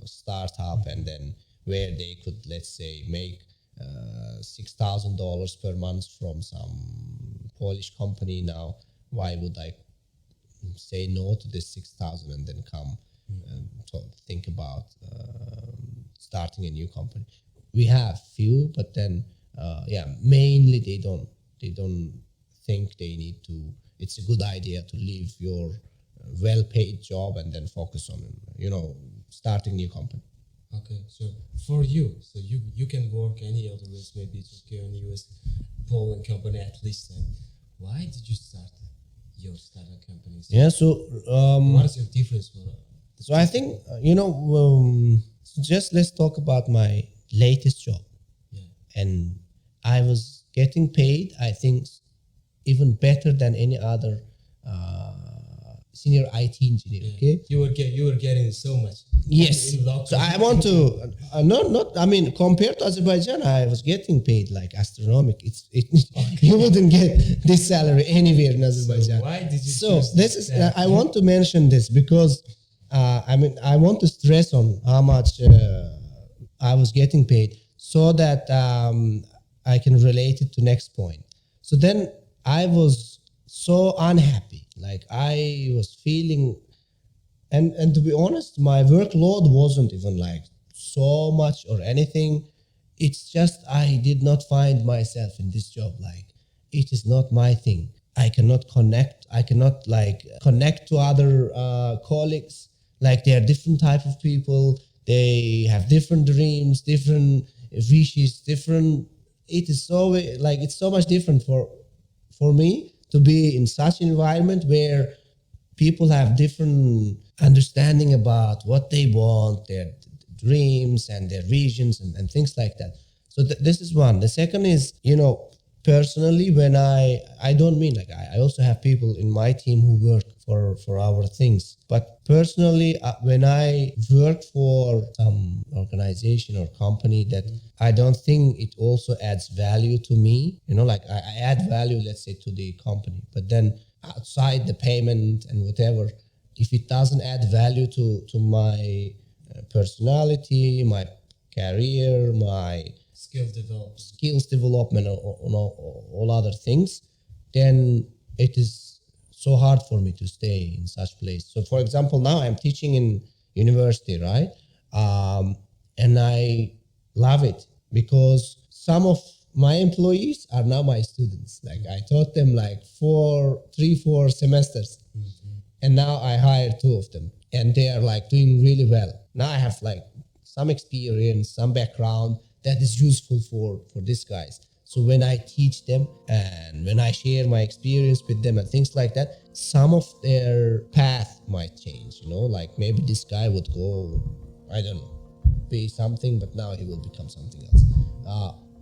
Speaker 3: startup, and then where they could, let's say, make $6,000 per month from some Polish company. Now, why would I say no to this 6,000 and then come to think about starting a new company? We have few, but then mainly they don't think they need to. It's a good idea to leave your well-paid job and then focus on starting new company.
Speaker 2: Okay, so for you, so you can work any other ways, maybe Turkey and US, Poland company at least. And why did you start your startup companies?
Speaker 3: Yeah, so
Speaker 2: what is your difference?
Speaker 3: So I think just let's talk about my latest job.
Speaker 2: Yeah.
Speaker 3: And I was getting paid, I think, even better than any other senior IT engineer.
Speaker 2: Yeah.
Speaker 3: Okay,
Speaker 2: you were getting so much.
Speaker 3: Yes. So I want to compared to Azerbaijan, I was getting paid like astronomical. You wouldn't get this salary anywhere in Azerbaijan.
Speaker 2: So why did you?
Speaker 3: So this is I want to mention this because I want to stress on how much I was getting paid, so that I can relate it to next point. So then I was so unhappy, like I was feeling. And to be honest, my workload wasn't even like so much or anything. it's just I did not find myself in this job. Like, it is not my thing. I cannot connect. I cannot like connect to other colleagues. Like, they are different type of people. They have different dreams, different wishes, different. It is so like it's so much different for me to be in such an environment where people have different understanding about what they want, their dreams and their visions and things like that. So this is one. The second is, personally, when I don't mean like I also have people in my team who work for our things, but personally, when I work for some organization or company that I don't think it also adds value to me, like I add value, let's say, to the company, but then outside the payment and whatever, if it doesn't add value to my personality, my career, my skills development, or all other things, then it is so hard for me to stay in such place. So, for example, now I'm teaching in university, right? And I love it because some of my employees are now my students. Like, I taught them like 3-4 semesters, and now I hired 2 of them, and they are like doing really well. Now I have like some experience, some background that is useful for these guys. So when I teach them and when I share my experience with them and things like that, some of their path might change, like maybe this guy would go, I don't know, be something, but now he will become something else.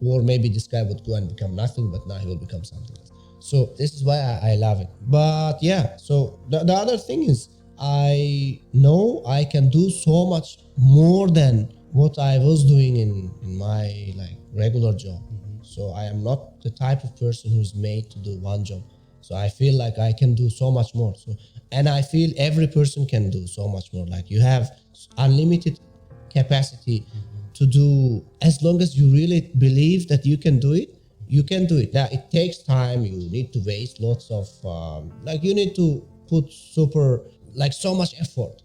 Speaker 3: Or maybe this guy would go and become nothing, but now he will become something else. So this is why I love it. But yeah, so the other thing is, I know I can do so much more than what I was doing in my like regular job. So I am not the type of person who's made to do one job. So I feel like I can do so much more. And I feel every person can do so much more. Like, you have unlimited capacity to do, as long as you really believe that you can do it, you can do it. Now, it takes time. You need to waste lots of, you need to put so much effort.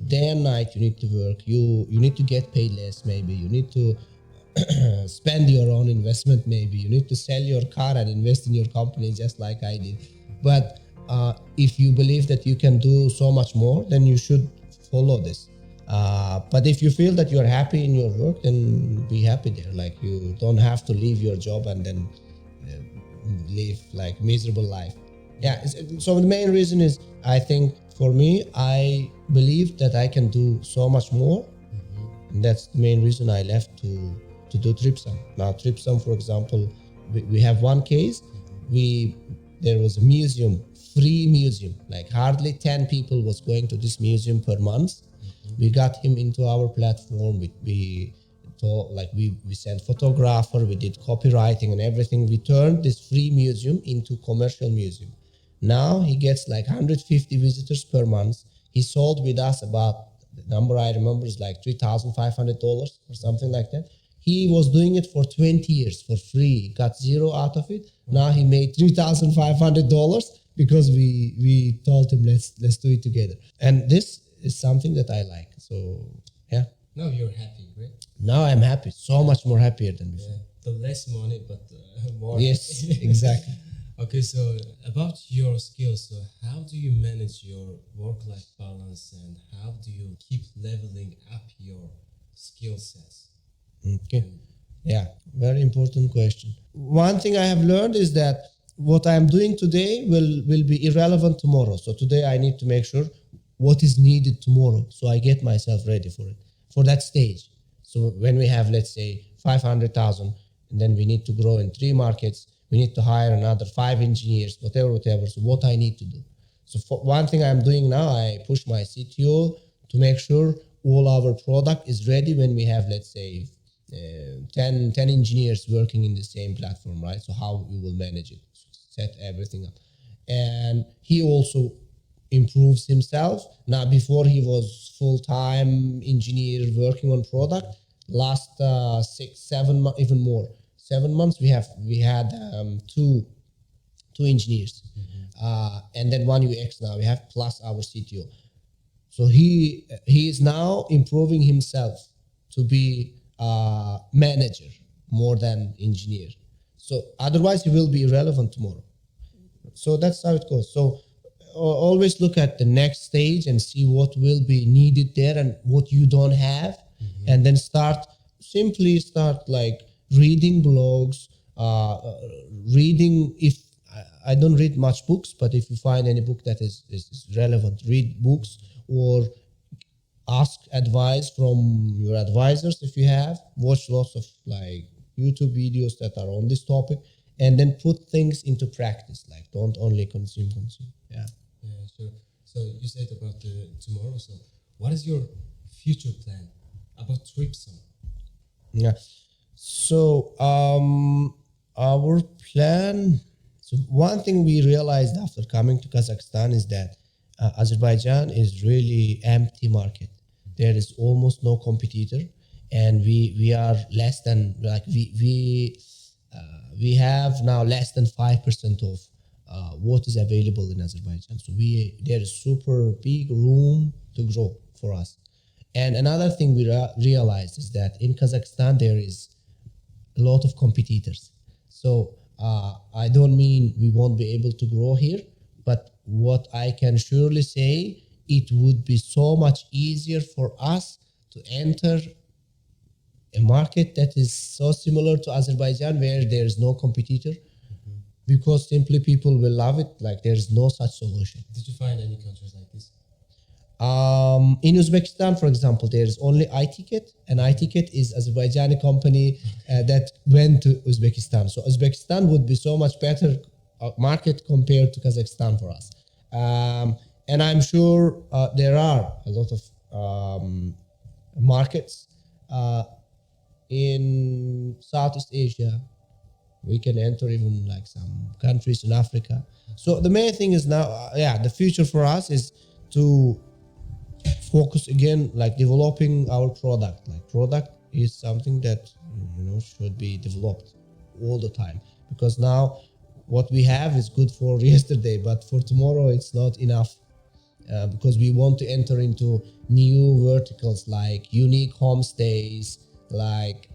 Speaker 3: Day and night you need to work. You need to get paid less, maybe. You need to spend your own investment, maybe. You need to sell your car and invest in your company, just like I did. But if you believe that you can do so much more, then you should follow this. But if you feel that you're happy in your work, then be happy there. Like, you don't have to leave your job and then live like miserable life. Yeah. So the main reason is, I think for me, I believe that I can do so much more. And that's the main reason I left to do Tripsome. Now, Tripsome, for example, we have one case. There was a museum, free museum, like hardly 10 people was going to this museum per month. We got him into our platform. We sent photographer, we did copywriting and everything. We turned this free museum into commercial museum. Now he gets like 150 visitors per month. He sold with us about, the number I remember is like $3,500 or something like that. He was doing it for 20 years for free, got zero out of it. Now he made $3,500 because we told him, let's do it together. And this is something that I like. So yeah.
Speaker 2: Now you're happy, right?
Speaker 3: Now I'm happy, so much more happier than before.
Speaker 2: Yeah, the less money, but more.
Speaker 3: Yes, exactly.
Speaker 2: Okay, so about your skills, so how do you manage your work-life balance and how do you keep leveling up your skill sets?
Speaker 3: Okay, yeah, very important question. One thing I have learned is that what I'm doing today will be irrelevant tomorrow. So today I need to make sure what is needed tomorrow, so I get myself ready for it, for that stage. So when we have, let's say, 500,000, and then we need to grow in 3 markets, we need to hire another 5 engineers, whatever. So what I need to do. So for one thing I'm doing now, I push my CTO to make sure all our product is ready when we have, let's say, 10 engineers working in the same platform, right? So how we will manage it, set everything up. And he also improves himself. Now, before he was full-time engineer working on product. Last 6-7 months, even more. 7 months we had 2 engineers, and then 1 UX now we have, plus our CTO. So he is now improving himself to be a manager. more than engineer. So otherwise he will be irrelevant tomorrow. So that's how it goes. So always look at the next stage and see what will be needed there and what you don't have, and then simply start like reading blogs, reading. If I don't read much books, but if you find any book that is relevant, read books or ask advice from your advisors if you have. Watch lots of like YouTube videos that are on this topic, and then put things into practice. Like don't only consume. Yeah.
Speaker 2: Yeah, sure. So you said about tomorrow. So what is your future plan about Tripsome?
Speaker 3: Yeah. So our plan. So one thing we realized after coming to Kazakhstan is that Azerbaijan is really empty market. There is almost no competitor, and we are less than like we have now less than 5% of what is available in Azerbaijan. So there is super big room to grow for us. And another thing we realized is that in Kazakhstan there is a lot of competitors. So I don't mean we won't be able to grow here, but what I can surely say, it would be so much easier for us to enter a market that is so similar to Azerbaijan where there is no competitor, because simply people will love it. Like there's no such solution.
Speaker 2: Did you find any countries like this?
Speaker 3: In Uzbekistan, for example, there's only iTicket, and iTicket is Azerbaijani company that went to Uzbekistan. So Uzbekistan would be so much better market compared to Kazakhstan for us. And I'm sure there are a lot of markets in Southeast Asia. We can enter even like some countries in Africa. So the main thing is now, the future for us is to focus again, like developing our product. Like product is something that should be developed all the time, because now what we have is good for yesterday, but for tomorrow it's not enough, because we want to enter into new verticals like unique homestays, like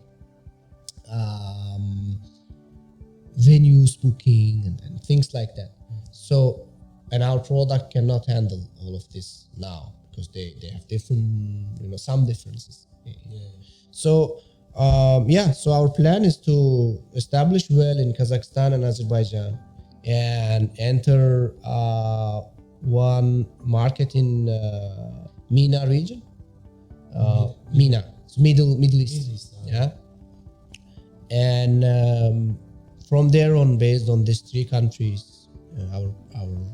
Speaker 3: venues booking and things like that. So, and our product cannot handle all of this now, because they have different, some differences.
Speaker 2: Yeah.
Speaker 3: So, so our plan is to establish well in Kazakhstan and Azerbaijan and enter one market in MENA region. MENA, it's Middle East. Yeah. And from there on, based on these three countries, our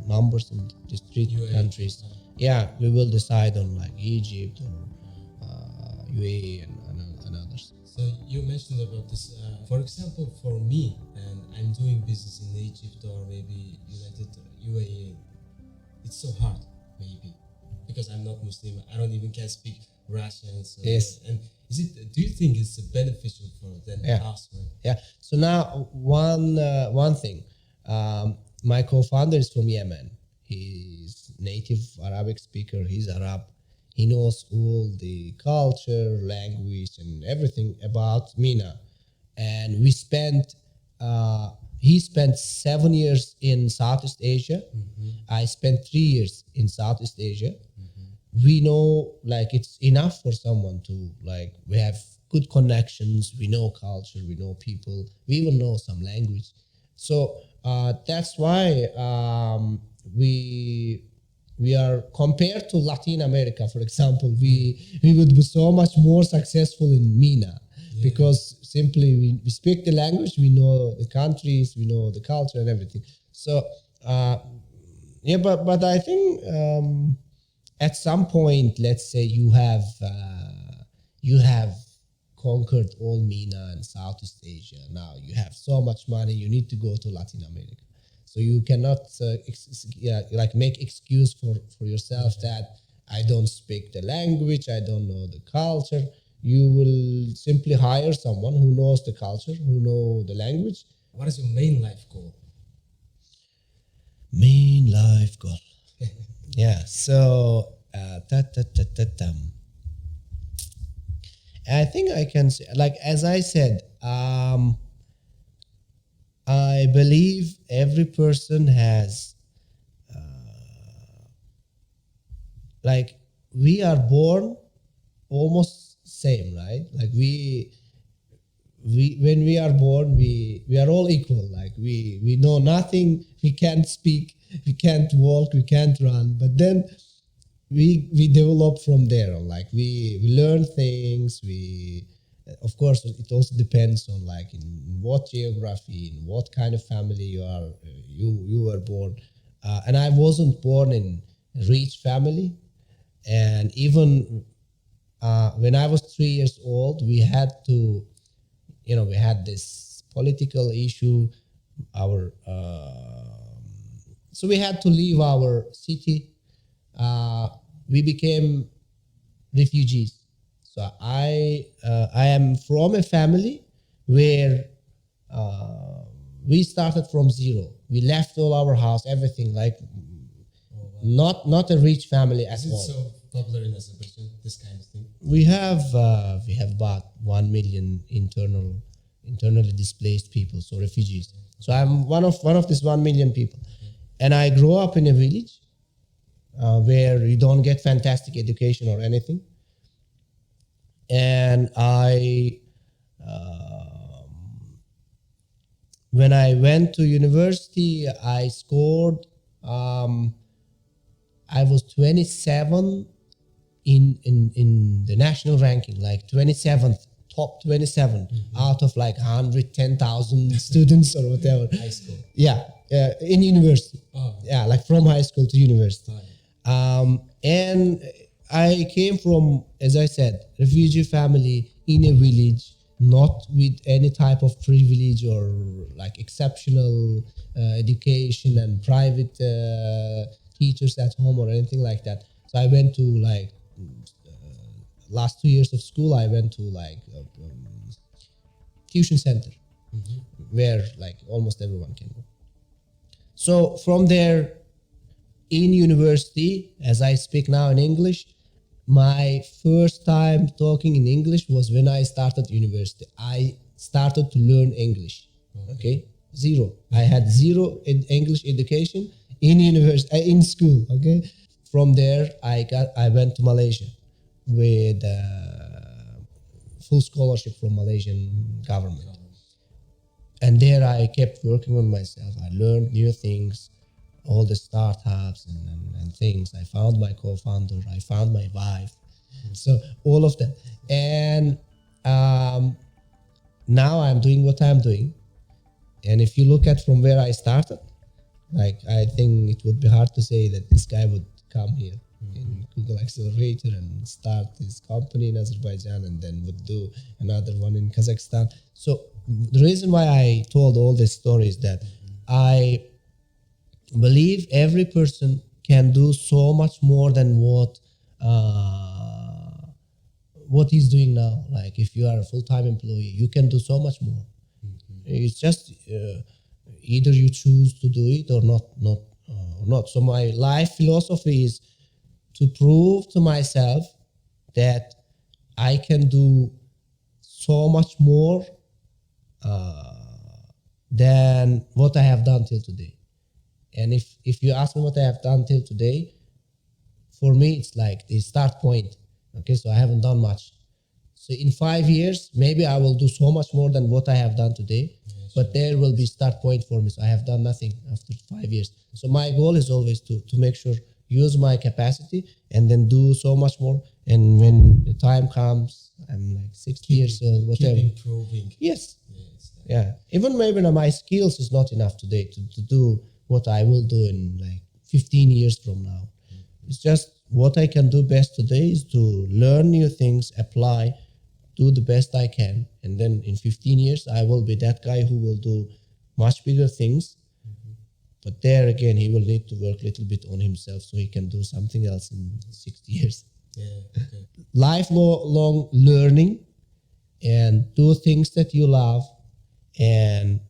Speaker 3: numbers in these three countries, we will decide on like Egypt or UAE and others.
Speaker 2: So you mentioned about this. For example, for me, and I'm doing business in Egypt or maybe United UAE, it's so hard, maybe, because I'm not Muslim. I don't even can speak Russian. So,
Speaker 3: yes.
Speaker 2: And do you think it's beneficial for them us? Right?
Speaker 3: Yeah. So now one thing. My co-founder is from Yemen. He's native Arabic speaker. He's Arab. He knows all the culture, language, and everything about MENA. And we spent. He spent 7 years in Southeast Asia. I spent 3 years in Southeast Asia. We know like it's enough for someone to like, we have good connections, we know culture, we know people, we even know some language. So that's why we are, compared to Latin America, for example, we would be so much more successful in MENA, because simply we speak the language, we know the countries, we know the culture and everything. So but I think at some point, let's say you have conquered all MENA and Southeast Asia. Now you have so much money, you need to go to Latin America. So you cannot make excuse for yourself that I don't speak the language, I don't know the culture. You will simply hire someone who knows the culture, who knows the language.
Speaker 2: What is your main life goal?
Speaker 3: Main life goal. Yeah, so I think I can say, like as I said, I believe every person has, like, we are born almost same, right? Like we when we are born, we are all equal. Like we know nothing, we can't speak, we can't walk, we can't run, but then we develop from there. Like we learn things. Of course, it also depends on like in what geography, in what kind of family you are. You were born, and I wasn't born in a rich family, and even when I was 3 years old, we had to, we had this political issue. So we had to leave our city. We became refugees. So I am from a family where we started from zero. We left all our house, everything. Like not a rich family at all.
Speaker 2: Is it so popular in Azerbaijan, this kind of thing?
Speaker 3: We have about 1 million internally displaced people, so refugees. So I'm one of these 1 million people, and I grew up in a village where you don't get fantastic education or anything. And when I went to university, I scored. I was 27 in the national ranking, like 27th, top 27 out of like 110,000 students or whatever.
Speaker 2: High school.
Speaker 3: Yeah, in university.
Speaker 2: Oh.
Speaker 3: Yeah, like from high school to university. And I came from, as I said, refugee family in a village, not with any type of privilege or like exceptional education and private teachers at home or anything like that. So I went to like last 2 years of school. I went to like tuition center where like almost everyone can go. So from there, in university, as I speak now in English, my first time talking in English was when I started university. I started to learn English. Okay, zero. I had zero English education in university, in school. Okay, from there I went to Malaysia with full scholarship from Malaysian government, and there I kept working on myself. I learned new things. All the startups and things. I found my co-founder. I found my wife. So all of that. And now I'm doing what I'm doing. And if you look at from where I started, like I think it would be hard to say that this guy would come here in Google Accelerator and start his company in Azerbaijan and then would do another one in Kazakhstan. So the reason why I told all this story is that I believe every person can do so much more than what he's doing now. Like if you are a full-time employee, you can do so much more. It's just either you choose to do it or not. So my life philosophy is to prove to myself that I can do so much more than what I have done till today. And if you ask me what I have done till today, for me, it's like the start point. Okay, so I haven't done much. So in 5 years, maybe I will do so much more than what I have done today, but there will be start point for me. So I have done nothing after 5 years. So my goal is always to make sure, use my capacity and then do so much more. And when the time comes, I'm like 60 years old, whatever.
Speaker 2: Keep improving.
Speaker 3: Yes. Yeah. Even maybe my skills is not enough today to do what I will do in like 15 years from now. It's just what I can do best today is to learn new things, apply, do the best I can. And then in 15 years, I will be that guy who will do much bigger things. But there again, he will need to work a little bit on himself so he can do something else in 60 years.
Speaker 2: Yeah, okay.
Speaker 3: Lifelong learning and do things that you love. And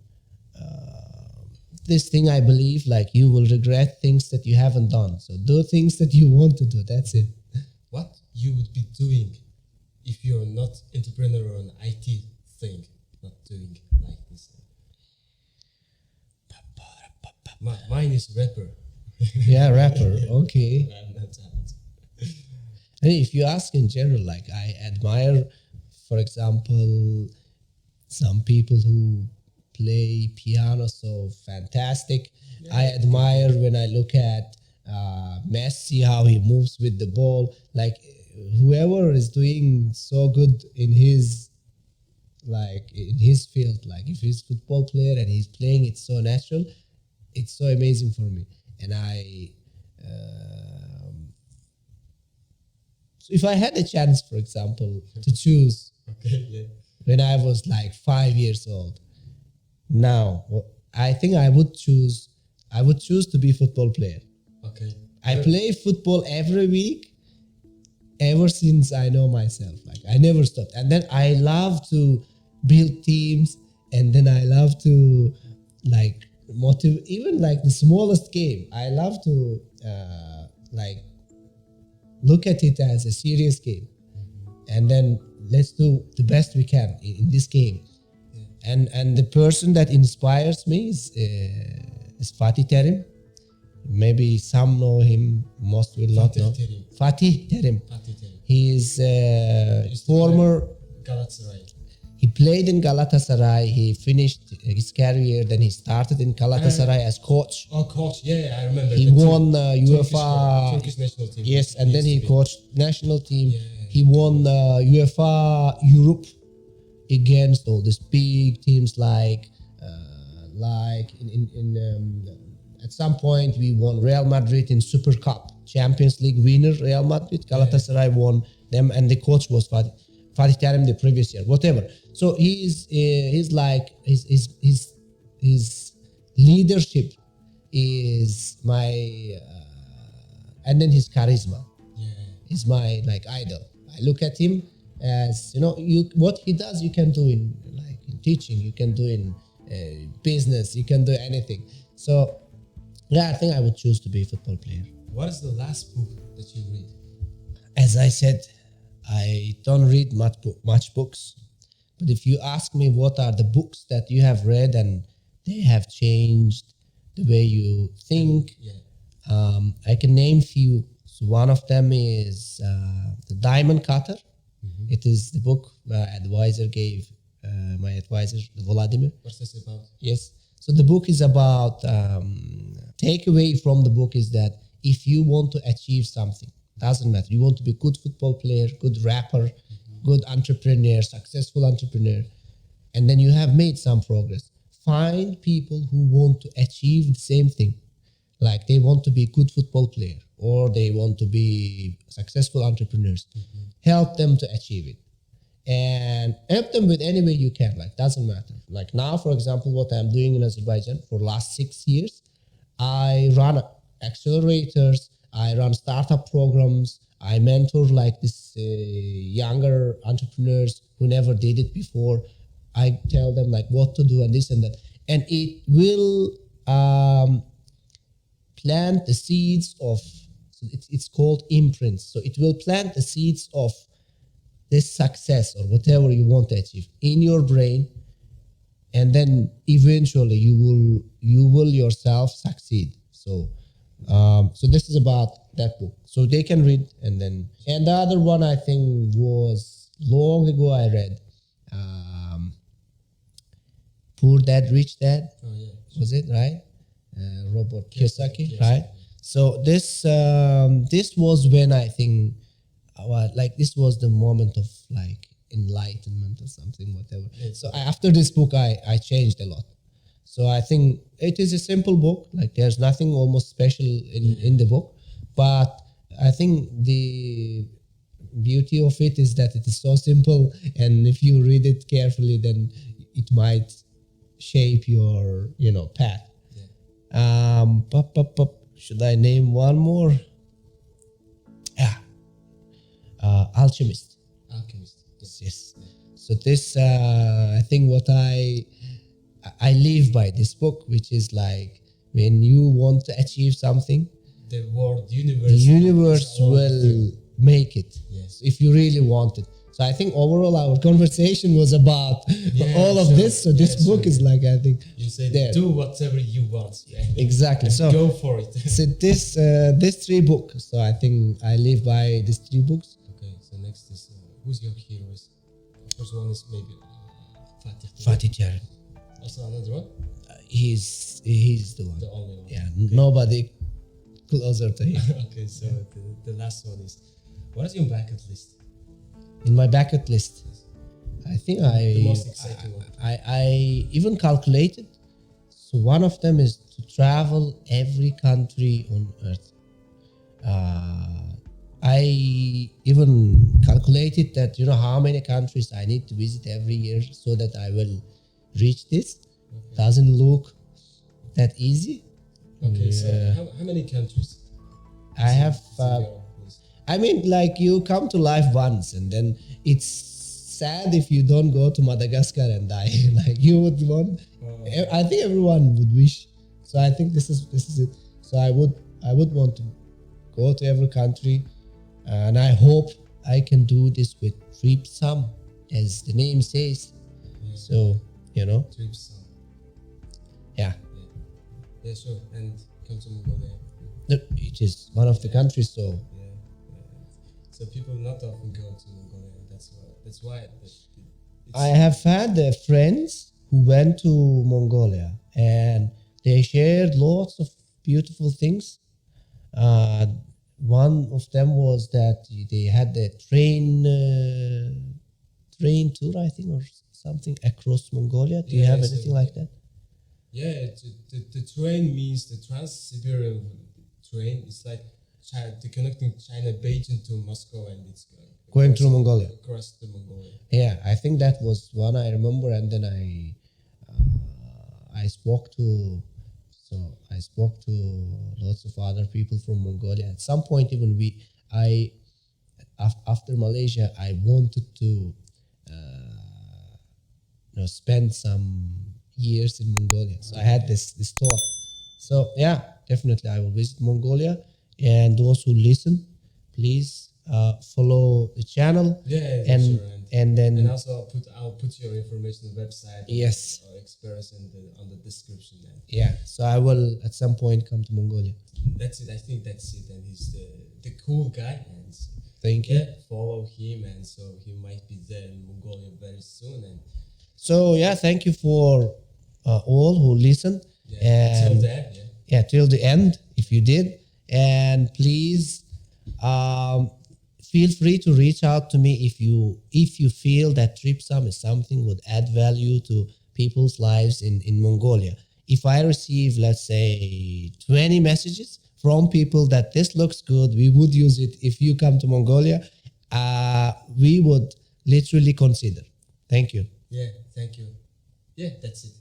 Speaker 3: this thing I believe, like you will regret things that you haven't done. So do things that you want to do. That's it.
Speaker 2: What you would be doing if you're not entrepreneur or an IT thing? not doing like this? Mine is rapper.
Speaker 3: Yeah, rapper. Okay.
Speaker 2: I'm not talented.
Speaker 3: And if you ask in general, like I admire, for example, some people who play piano so fantastic. Yeah. I admire when I look at Messi, how he moves with the ball. Like whoever is doing so good in his field, like if he's a football player and he's playing it so natural, it's so amazing for me. And so if I had a chance, for example, to choose when I was like 5 years old, now I think I would choose to be a football player.
Speaker 2: Okay.
Speaker 3: I play football every week ever since I know myself. Like I never stopped. And then I love to build teams, and then I love to like motivate, even like the smallest game. I love to like look at it as a serious game, and then let's do the best we can in this game. And the person that inspires me is Fatih Terim. Maybe some know him, most will not know. Fatih Terim. He is former
Speaker 2: Galatasaray.
Speaker 3: He played in Galatasaray. He finished his career. Then he started in Galatasaray as coach.
Speaker 2: Oh, coach! Yeah, I remember.
Speaker 3: He won UEFA.
Speaker 2: Turkish national team.
Speaker 3: Yes, and then he coached national team.
Speaker 2: Yeah.
Speaker 3: He won UEFA Europe against all these big teams like at some point we won Real Madrid in Super Cup, Champions League winner Real Madrid. Galatasaray won them, and the coach was Fatih Terim the previous year. Whatever. So he's like his leadership is my and then his charisma is my like idol. I look at him as what he does you can do in teaching, you can do in business, you can do anything. So yeah, I think I would choose to be a football player.
Speaker 2: What is the last book that you read?
Speaker 3: As I said, I don't read much books, but if you ask me what are the books that you have read and they have changed the way you think, I can name few. So one of them is The Diamond Cutter. Mm-hmm. It is the book my advisor gave, my advisor, Vladimir.
Speaker 2: What's this about?
Speaker 3: Yes. So the book is about, takeaway from the book is that if you want to achieve something, doesn't matter. You want to be a good football player, good rapper, good entrepreneur, successful entrepreneur, and then you have made some progress. Find people who want to achieve the same thing. Like they want to be a good football player or they want to be successful entrepreneurs. Mm-hmm. Help them to achieve it. And help them with any way you can, like doesn't matter. Like now, for example, what I'm doing in Azerbaijan for last 6 years, I run accelerators, I run startup programs, I mentor like this younger entrepreneurs who never did it before. I tell them like what to do and this and that. And it will plant the seeds of, so it's called imprints. So it will plant the seeds of this success or whatever you want to achieve in your brain, and then eventually you will yourself succeed. So this is about that book. So they can read, and the other one I think was long ago I read, Poor Dad, Rich Dad.
Speaker 2: Oh yeah,
Speaker 3: was it right? Robert Kiyosaki, right? So this was when I think. This was the moment of like enlightenment or something, whatever. So after this book, I changed a lot. So I think it is a simple book. Like there's nothing almost special in the book, but I think the beauty of it is that it is so simple, and if you read it carefully, then it might shape your path. Should I name one more? Alchemist. Yes. So this, I think what I live by this book, which is like when you want to achieve something,
Speaker 2: the universe will
Speaker 3: make it.
Speaker 2: Yes.
Speaker 3: If you really want it. So I think overall our conversation was about all of this. So this book is like, I think
Speaker 2: you say
Speaker 3: there.
Speaker 2: Do whatever you want. Yeah.
Speaker 3: Exactly. So
Speaker 2: go for it.
Speaker 3: So this 3 books. So I think I live by these 3 books.
Speaker 2: Okay. So next is who's your heroes? First one is maybe
Speaker 3: Fatih Tiaran.
Speaker 2: Also another one.
Speaker 3: He's the one.
Speaker 2: The only one.
Speaker 3: Yeah. Okay. Nobody closer to him.
Speaker 2: Okay. So the last one is, what is your bucket list?
Speaker 3: In my bucket list, I think
Speaker 2: the most exciting one.
Speaker 3: I even calculated. So one of them is to travel every country on earth. I even calculated that how many countries I need to visit every year so that I will reach this. Okay. Doesn't look that easy.
Speaker 2: Okay, so how many countries?
Speaker 3: I have. I mean, like you come to life once, and then it's sad if you don't go to Madagascar and die. Like you would want. I think everyone would wish. So I think this is it. So I would want to go to every country, and I hope I can do this with Tripsome, as the name says. Yeah. So
Speaker 2: Tripsome.
Speaker 3: Yeah.
Speaker 2: Yeah, sure. And come to Mongolia.
Speaker 3: It is one of the countries. So.
Speaker 2: So people not often go to Mongolia. That's why.
Speaker 3: I have had friends who went to Mongolia and they shared lots of beautiful things. One of them was that they had a train tour, I think, or something across Mongolia. Do you have anything like that?
Speaker 2: Yeah, the train means the Trans-Siberian train. It's like connecting China, Beijing to Moscow, and it's
Speaker 3: going through Mongolia.
Speaker 2: Across the Mongolia.
Speaker 3: Yeah, I think that was one I remember, and then I spoke to lots of other people from Mongolia. At some point, even after Malaysia, I wanted to spend some years in Mongolia. So I had this thought. So yeah, definitely I will visit Mongolia. And those who listen, please follow the channel.
Speaker 2: Yeah,
Speaker 3: and
Speaker 2: sure.
Speaker 3: And
Speaker 2: also I'll put your information on the website.
Speaker 3: Yes.
Speaker 2: Or experience on the description. Then.
Speaker 3: Yeah. So I will at some point come to Mongolia.
Speaker 2: That's it. I think that's it. And he's the cool guy. And
Speaker 3: thank you.
Speaker 2: Follow him, and so he might be there in Mongolia very soon. And
Speaker 3: so thank you for all who listened.
Speaker 2: Yeah. Till then.
Speaker 3: Yeah. Till the end, if you did. And please feel free to reach out to me if you feel that Tripsome is something would add value to people's lives in Mongolia. If I receive, let's say, 20 messages from people that this looks good, we would use it if you come to Mongolia, we would literally consider. Thank you.
Speaker 2: Yeah, thank you. Yeah, that's it.